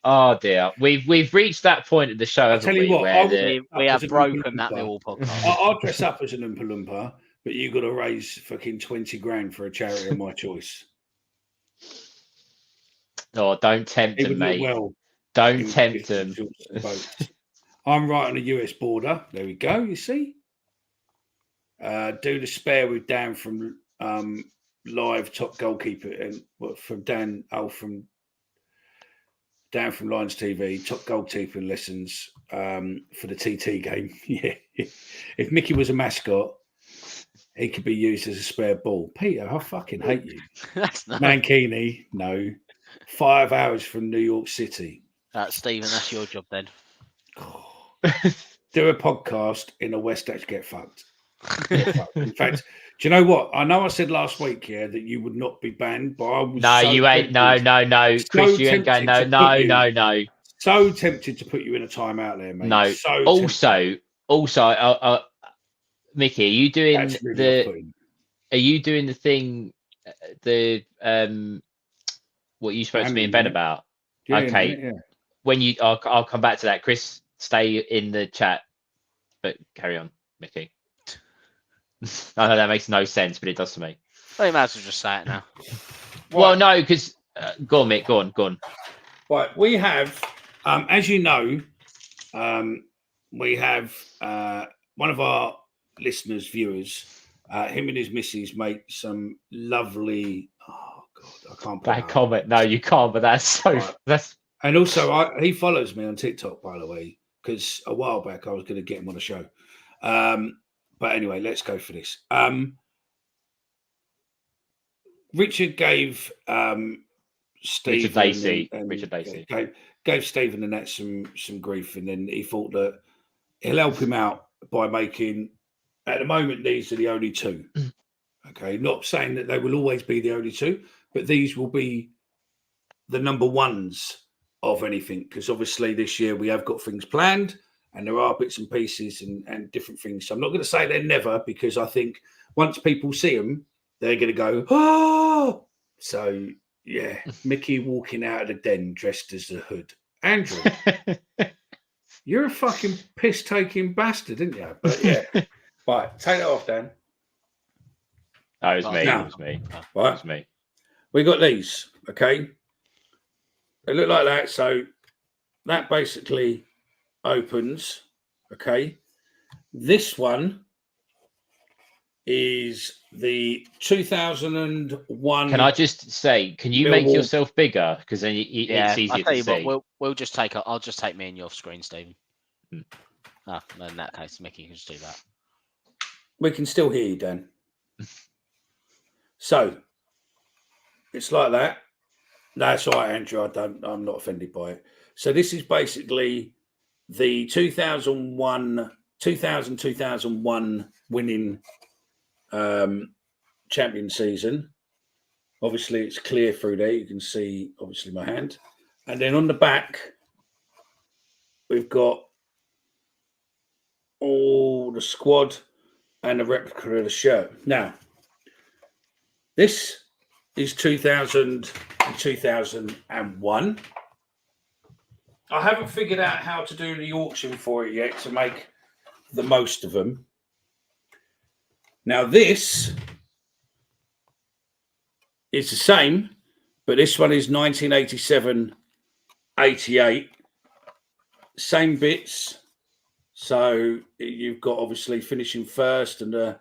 Oh dear, we've reached that point of the show. I'll tell you what, we have broken that Millwall podcast. I'll dress up as an Oompa Loompa, but you got to raise fucking 20 grand for a charity of my choice. Oh, don't tempt them, mate. Well, don't tempt them. I'm right on the US border. There we go. You see. Do the spare with Dan from live top goalkeeper and from Dan from Lions TV, top goalkeeping lessons for the TT game. Yeah, if Mickey was a mascot, he could be used as a spare ball. Peter, I fucking hate you. That's not Mankini, no. 5 hours from New York City. Stephen, that's your job then. Do a podcast in a West Edge, get fucked. In fact, do you know what? I know I said last week, that you would not be banned, but I was you ain't. No. Chris, you ain't going. No. So tempted to put you in a timeout there, mate. No. So also, Mickey, are you doing the thing? What you supposed to be in bed about? Yeah, okay. Yeah. When I'll come back to that. Chris, stay in the chat, but carry on, Mickey. I know that makes no sense, but it does to me. Well, you might as well just say it now. Well, no, because go on, Mick. Go on. Right, we have, as you know, we have one of our listeners, viewers. Him and his missus make some lovely. Oh God, I can't. Bad comment. No, you can't. But that's so. Right. That's. And also, he follows me on TikTok, by the way, because a while back I was going to get him on a show. But anyway, let's go for this. Richard gave Stephen Richard Lacey gave Stephen and that some grief, and then he thought that he'll help him out by making. At the moment, these are the only two. Okay, not saying that they will always be the only two, but these will be the number ones of anything, because obviously this year we have got things planned. and there are bits and pieces and different things. So I'm not going to say they're never, because I think once people see them, they're going to go, oh! So, yeah, Mickey walking out of the den dressed as the Hood. Andrew, you're a fucking piss-taking bastard, didn't you? But, yeah. Right, take that off, Dan. Oh, it was me. Now, It was me. Right. It was me. We got these, okay? They look like that. So that basically opens, okay? This one is the 2001. Can I just say, can you make yourself bigger? Because then it's easier I'll tell to you see. what, we'll just take. I'll just take me and you off screen, Stephen. No, in that case, Mickey can just do that. We can still hear you, Dan. So it's like that. That's all right, Andrew. I'm not offended by it. So this is basically the 2000-2001 winning champion season. Obviously, it's clear through there. You can see, obviously, my hand. And then on the back, we've got all the squad and a replica of the shirt. Now, this is 2000 and 2001. I haven't figured out how to do the auction for it yet to make the most of them. Now, this is the same, but this one is 1987-88. Same bits. So you've got obviously finishing first and the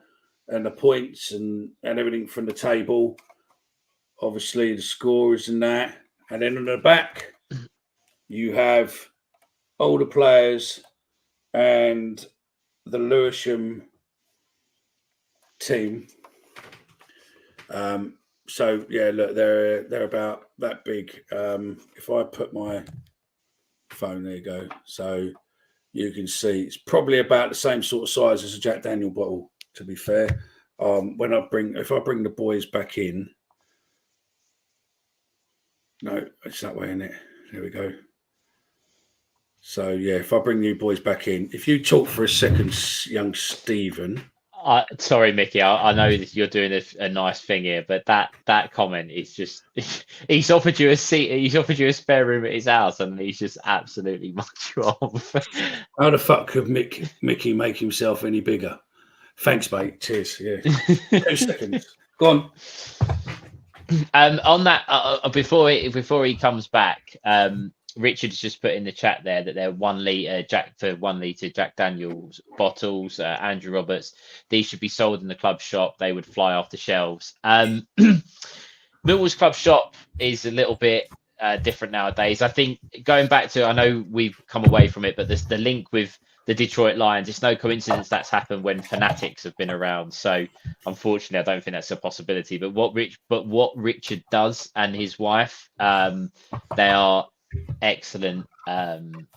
points and everything from the table. Obviously the scores and that. And then on the back, you have all the players and the Lewisham team. So yeah, look, they're about that big. If I put my phone, there you go. So you can see it's probably about the same sort of size as a Jack Daniel bottle, to be fair. If I bring the boys back in, no, it's that way, isn't it? There we go. So yeah, if I bring you boys back in, if you talk for a second, young Stephen. Sorry, Mickey. I know that you're doing a nice thing here, but that comment is just—he's offered you a seat. He's offered you a spare room at his house, and he's just absolutely much off. How the fuck could Mickey make himself any bigger? Thanks, mate. Cheers. Yeah. 2 seconds. Go on. On that, before he comes back, Richard's just put in the chat there that they're 1 litre Jack Daniels bottles. Andrew Roberts, these should be sold in the club shop. They would fly off the shelves. Millwall's club shop is a little bit different nowadays. I think going back to, I know we've come away from it, but the link with the Detroit Lions, it's no coincidence that's happened when Fanatics have been around. So unfortunately, I don't think that's a possibility. But what Richard does and his wife, they are excellent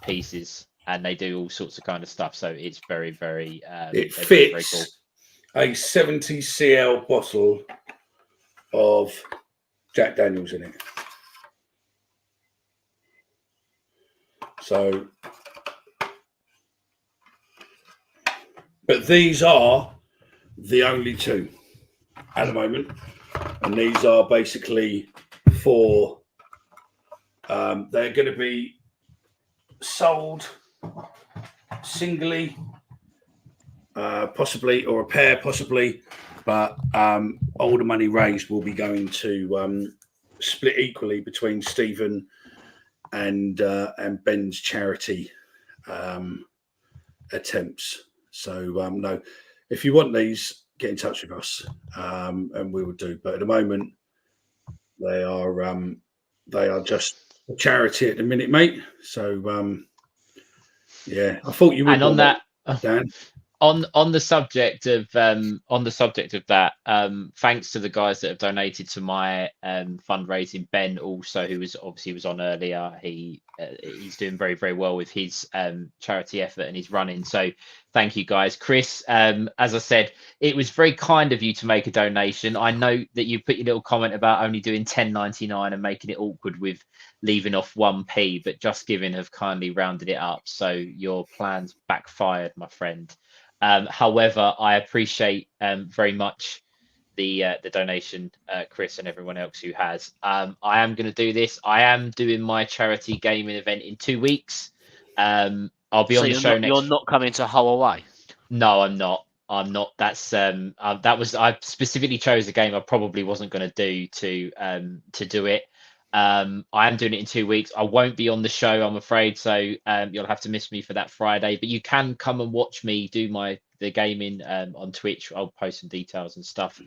pieces, and they do all sorts of kind of stuff. So it's very, very. It fits very cool. A 70 cl bottle of Jack Daniels in it. So, but these are the only two at the moment, and these are basically for. They're going to be sold singly, possibly, or a pair, possibly, but all the money raised will be going to split equally between Stephen and Ben's charity attempts. So no, if you want these, get in touch with us, and we will do. But at the moment, they are just a charity at the minute, mate. So yeah, I thought you would. And on that, Dan. on the subject of that, thanks to the guys that have donated to my fundraising. Ben also, who was on earlier, he's doing very, very well with his charity effort and his running. So thank you guys. Chris, as I said, it was very kind of you to make a donation. I know that you put your little comment about only doing $10.99 and making it awkward with leaving off 1p, but Just Giving have kindly rounded it up. So your plans backfired, my friend. However, I appreciate very much the donation, Chris, and everyone else who has. I am going to do this. I am doing my charity gaming event in 2 weeks. I'll be on the show next. You're not coming to Hull away? No, I'm not. I'm not. That's I specifically chose a game I probably wasn't going to do to do it. I am doing it in 2 weeks. I won't be on the show, I'm afraid, so you'll have to miss me for that Friday. But you can come and watch me do the gaming on Twitch. I'll post some details and stuff.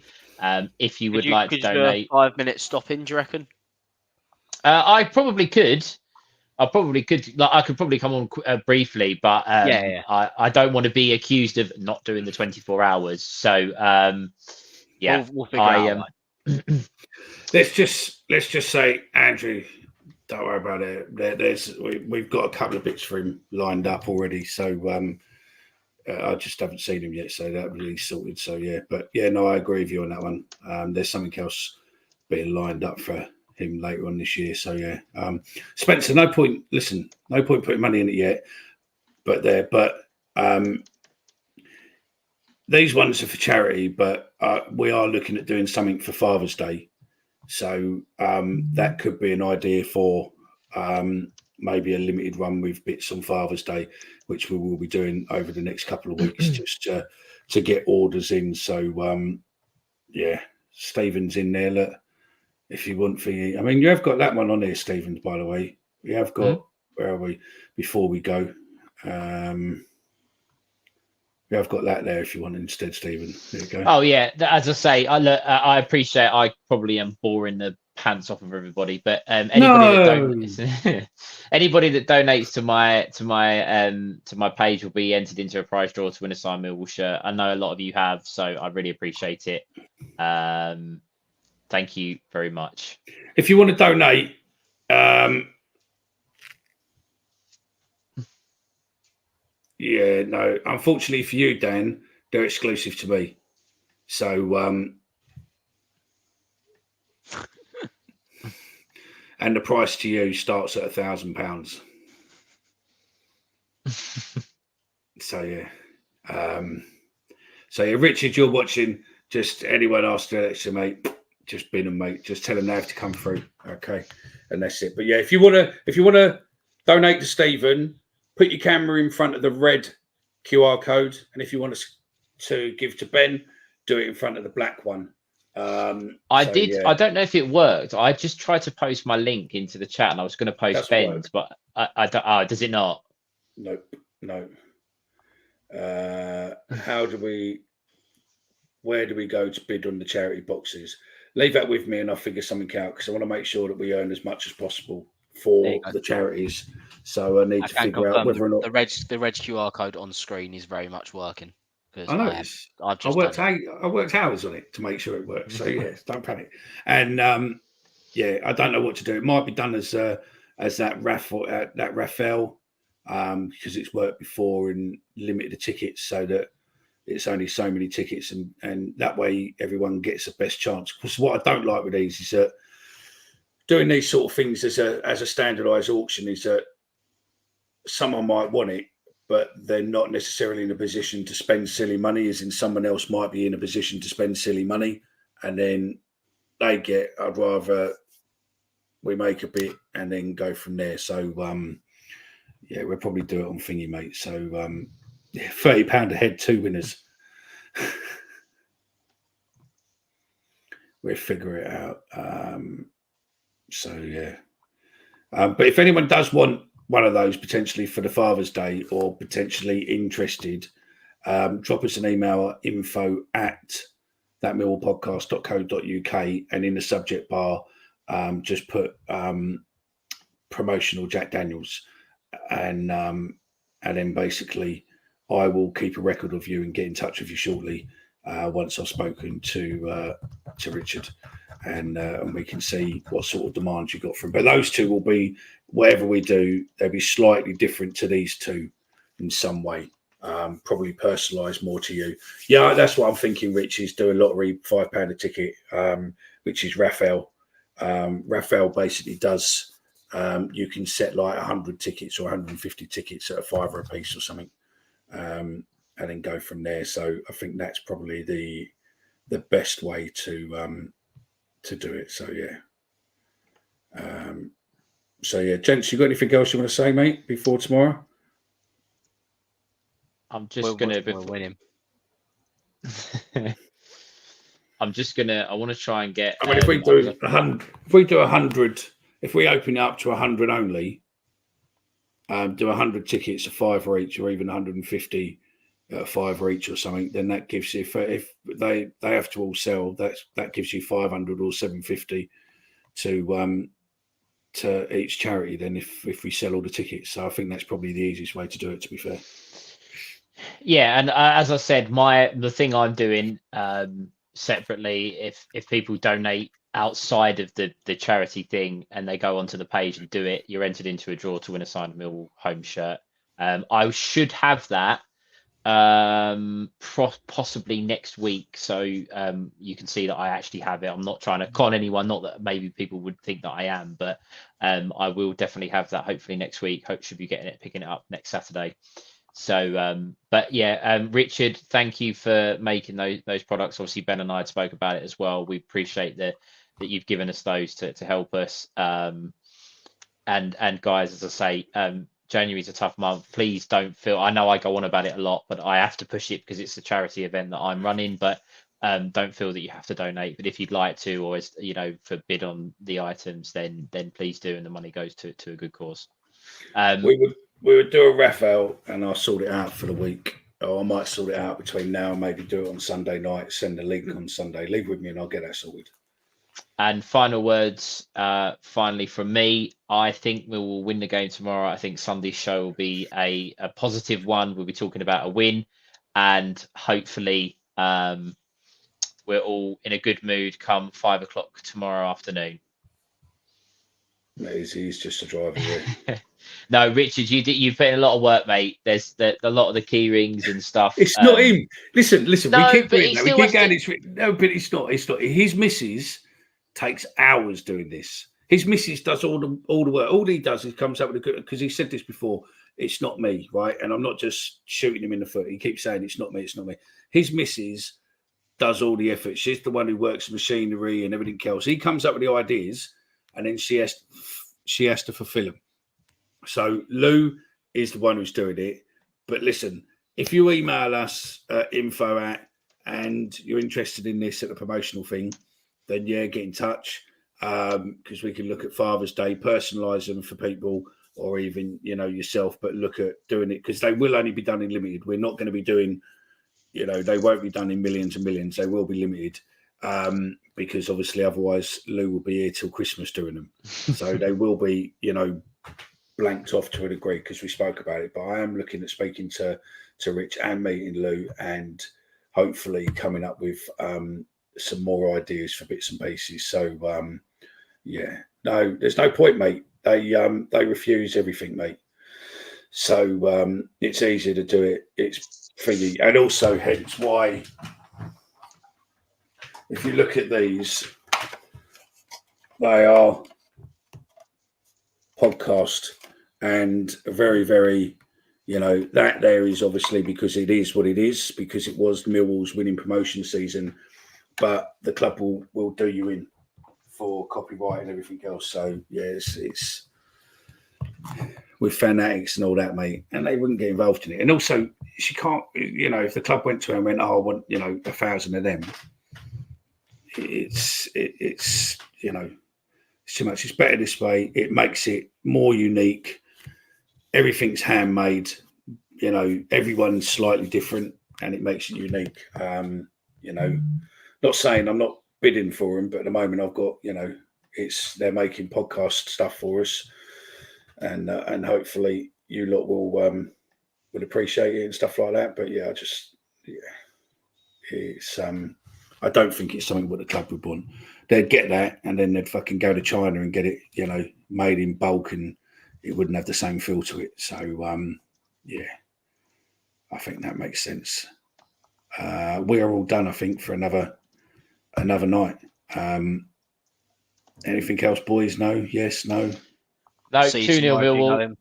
If you would like to donate, 5 minute stop in, do you reckon? I probably could. I could probably come on briefly, but I don't want to be accused of not doing the 24 hours. So we'll figure out. Let's just say, Andrew, don't worry about it. We've got a couple of bits for him lined up already, so I just haven't seen him yet, so that really sorted. So I agree with you on that one. There's something else being lined up for him later on this year. So Spencer, no point putting money in it yet, but these ones are for charity, but we are looking at doing something for Father's Day. So that could be an idea for maybe a limited run with bits on Father's Day, which we will be doing over the next couple of weeks just to get orders in. So Stephen's in there. Look, if you want for you, I mean, you have got that one on there, Stephen. By the way, we have got. Where are we? Before we go, we have got that there if you want instead, Stephen. There you go. Oh yeah, as I say, I appreciate. I probably am boring the pants off of everybody, but anybody that donates to my page will be entered into a prize draw to win a signed Millwall shirt. I know a lot of you have, so I really appreciate it. Thank you very much. If you want to donate, unfortunately for you, Dan, they're exclusive to me. So, and the price to you starts at £1,000. Richard, you're watching. Just anyone asked to mate, just bin them, mate. Just tell them they have to come through, okay? And that's it. But yeah, if you wanna donate to Stephen, put your camera in front of the red QR code, and if you want to give to Ben, do it in front of the black one. I don't know if it worked. I just tried to post my link into the chat, and I was going to post Ben's, but I don't. Oh, does it not? Nope. No. Where do we go to bid on the charity boxes? Leave that with me, and I'll figure something out because I want to make sure that we earn as much as possible for the charities. So I need to figure out whether or not the red QR code on screen is very much working. I know I worked hours on it to make sure it works. So yes, don't panic. And I don't know what to do. It might be done as that Raphael because it's worked before and limited the tickets so that it's only so many tickets and that way everyone gets the best chance. Because what I don't like with these is that doing these sort of things as a standardized auction is that someone might want it, but they're not necessarily in a position to spend silly money, as in someone else might be in a position to spend silly money. And then I'd rather we make a bit and then go from there. So, we'll probably do it on Thingy, mate. So, £30 a head, 2 winners. We'll figure it out. But if anyone does want one of those potentially for the Father's Day or potentially interested, drop us an email at info@thatmillwallpodcast.co.uk and in the subject bar just put promotional Jack Daniels and then basically I will keep a record of you and get in touch with you shortly once I've spoken to Richard, and we can see what sort of demand you got from. But those two will be, whatever we do, they'll be slightly different to these two in some way. Probably personalised more to you. Yeah, that's what I'm thinking. Rich is do a lottery, £5 a ticket, which is Raphael. Raphael basically does. You can set like 100 tickets or 150 tickets at £5 a piece or something, and then go from there. So I think that's probably the best way to do it. So yeah. Gents, you got anything else you want to say, mate, before tomorrow? I'm just gonna win him. I'm just gonna. I want to try and get. I mean, if we do 100, if we open it up to 100 only, do 100 tickets at £5 each, or even 150 at £5 each, or something, then that gives you, if they have to all sell, that gives you 500 or 750 to each charity. Then if we sell all the tickets, so I think that's probably the easiest way to do it. To be fair. Yeah, and as I said, the thing I'm doing separately, if people donate outside of the charity thing and they go onto the page and do it, you're entered into a draw to win a signed Millwall home shirt. I should have that possibly next week, so you can see that I actually have it. I'm not trying to con anyone, not that maybe people would think that I am, but I will definitely have that hopefully next week. Hope should be picking it up next Saturday. So, but yeah, Richard, thank you for making those products. Obviously, Ben and I had spoke about it as well. We appreciate that you've given us those to help us. And guys, as I say, January is a tough month. Please don't feel. I know I go on about it a lot, but I have to push it because it's a charity event that I'm running. But don't feel that you have to donate. But if you'd like to, or as for bid on the items, then please do, and the money goes to a good cause. We would do a Raphael, and I'll sort it out for the week. Or I might sort it out between now and maybe do it on Sunday night. Send a link on Sunday. Leave with me, and I'll get that sorted. And final words, finally from me. I think we will win the game tomorrow. I think Sunday's show will be a positive one. We'll be talking about a win, and hopefully we're all in a good mood come 5 o'clock tomorrow afternoon. He's just a driver. Yeah. No, Richard, you put in a lot of work, mate. There's a lot of the key rings and stuff. It's not him. Listen. No, we keep but doing that. We keep going. No, but it's not. It's not. His missus takes hours doing this. His missus does all the work. All he does is comes up with because he said this before. It's not me, right? And I'm not just shooting him in the foot. He keeps saying it's not me. It's not me. His missus does all the effort. She's the one who works the machinery and everything else. He comes up with the ideas, and then she has to fulfill them. So Lou is the one who's doing it. But listen, if you email us info and you're interested in this at the promotional thing, then get in touch because we can look at Father's Day, personalise them for people, or even yourself. But look at doing it because they will only be done in limited. We're not going to be doing, they won't be done in millions and millions. They will be limited because obviously otherwise Lou will be here till Christmas doing them. So they will be, blanked off to a degree because we spoke about it. But I am looking at speaking to Rich and meeting Lou and hopefully coming up with some more ideas for bits and pieces. So no, there's no point, mate. They refuse everything, mate. So it's easier to do it. It's thingy, and also hence why if you look at these, they are podcast and very, very, that there is obviously because it is what it is, because it was Millwall's winning promotion season, but the club will do you in for copyright and everything else. So it's with fanatics and all that, mate, and they wouldn't get involved in it. And also she can't, if the club went to her and went, I want, 1,000 of them, it's too much. It's better this way. It makes it more unique. Everything's handmade. Everyone's slightly different, and it makes it unique. Not saying I'm not bidding for them, but at the moment I've got, they're making podcast stuff for us, and hopefully you lot will would appreciate it and stuff like that. But yeah, it's I don't think it's something what the club would want. They'd get that and then they'd fucking go to China and get it, made in bulk, and it wouldn't have the same feel to it. So yeah, I think that makes sense. We are all done, I think, for another night. Anything else, boys? No? Yes? No? No, See you 2-0 tomorrow if you know Millwall. him.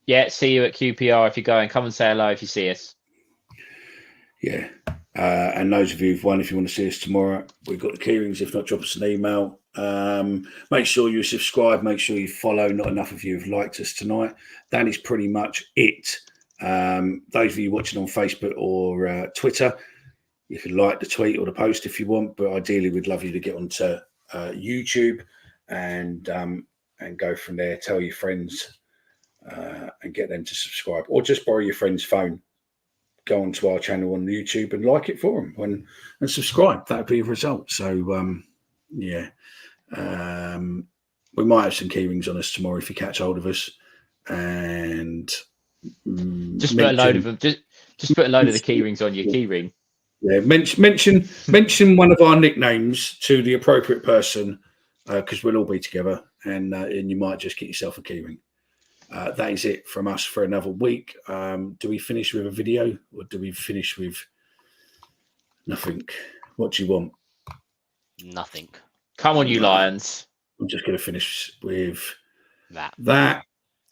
Yeah, see you at QPR if you're going. Come and say hello if you see us. Yeah. And those of you who've won, if you want to see us tomorrow, we've got the keyrings. If not, drop us an email. Make sure you subscribe. Make sure you follow. Not enough of you have liked us tonight. That is pretty much it. Those of you watching on Facebook or Twitter, you can like the tweet or the post if you want, but ideally we'd love you to get onto YouTube and go from there. Tell your friends and get them to subscribe, or just borrow your friend's phone. Go onto our channel on YouTube and like it for them and subscribe. That would be the result. So, yeah. We might have some keyrings on us tomorrow if you catch hold of us. And just put a load of them. Just put a load of the keyrings on your keyring. Yeah, mention one of our nicknames to the appropriate person, because we'll all be together, and you might just get yourself a keyring. That is it from us for another week. Do we finish with a video, or do we finish with nothing? What do you want? Nothing. Come on, you Lions. I'm just going to finish with that,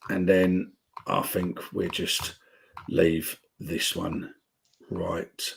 and then I think we'll just leave this one right.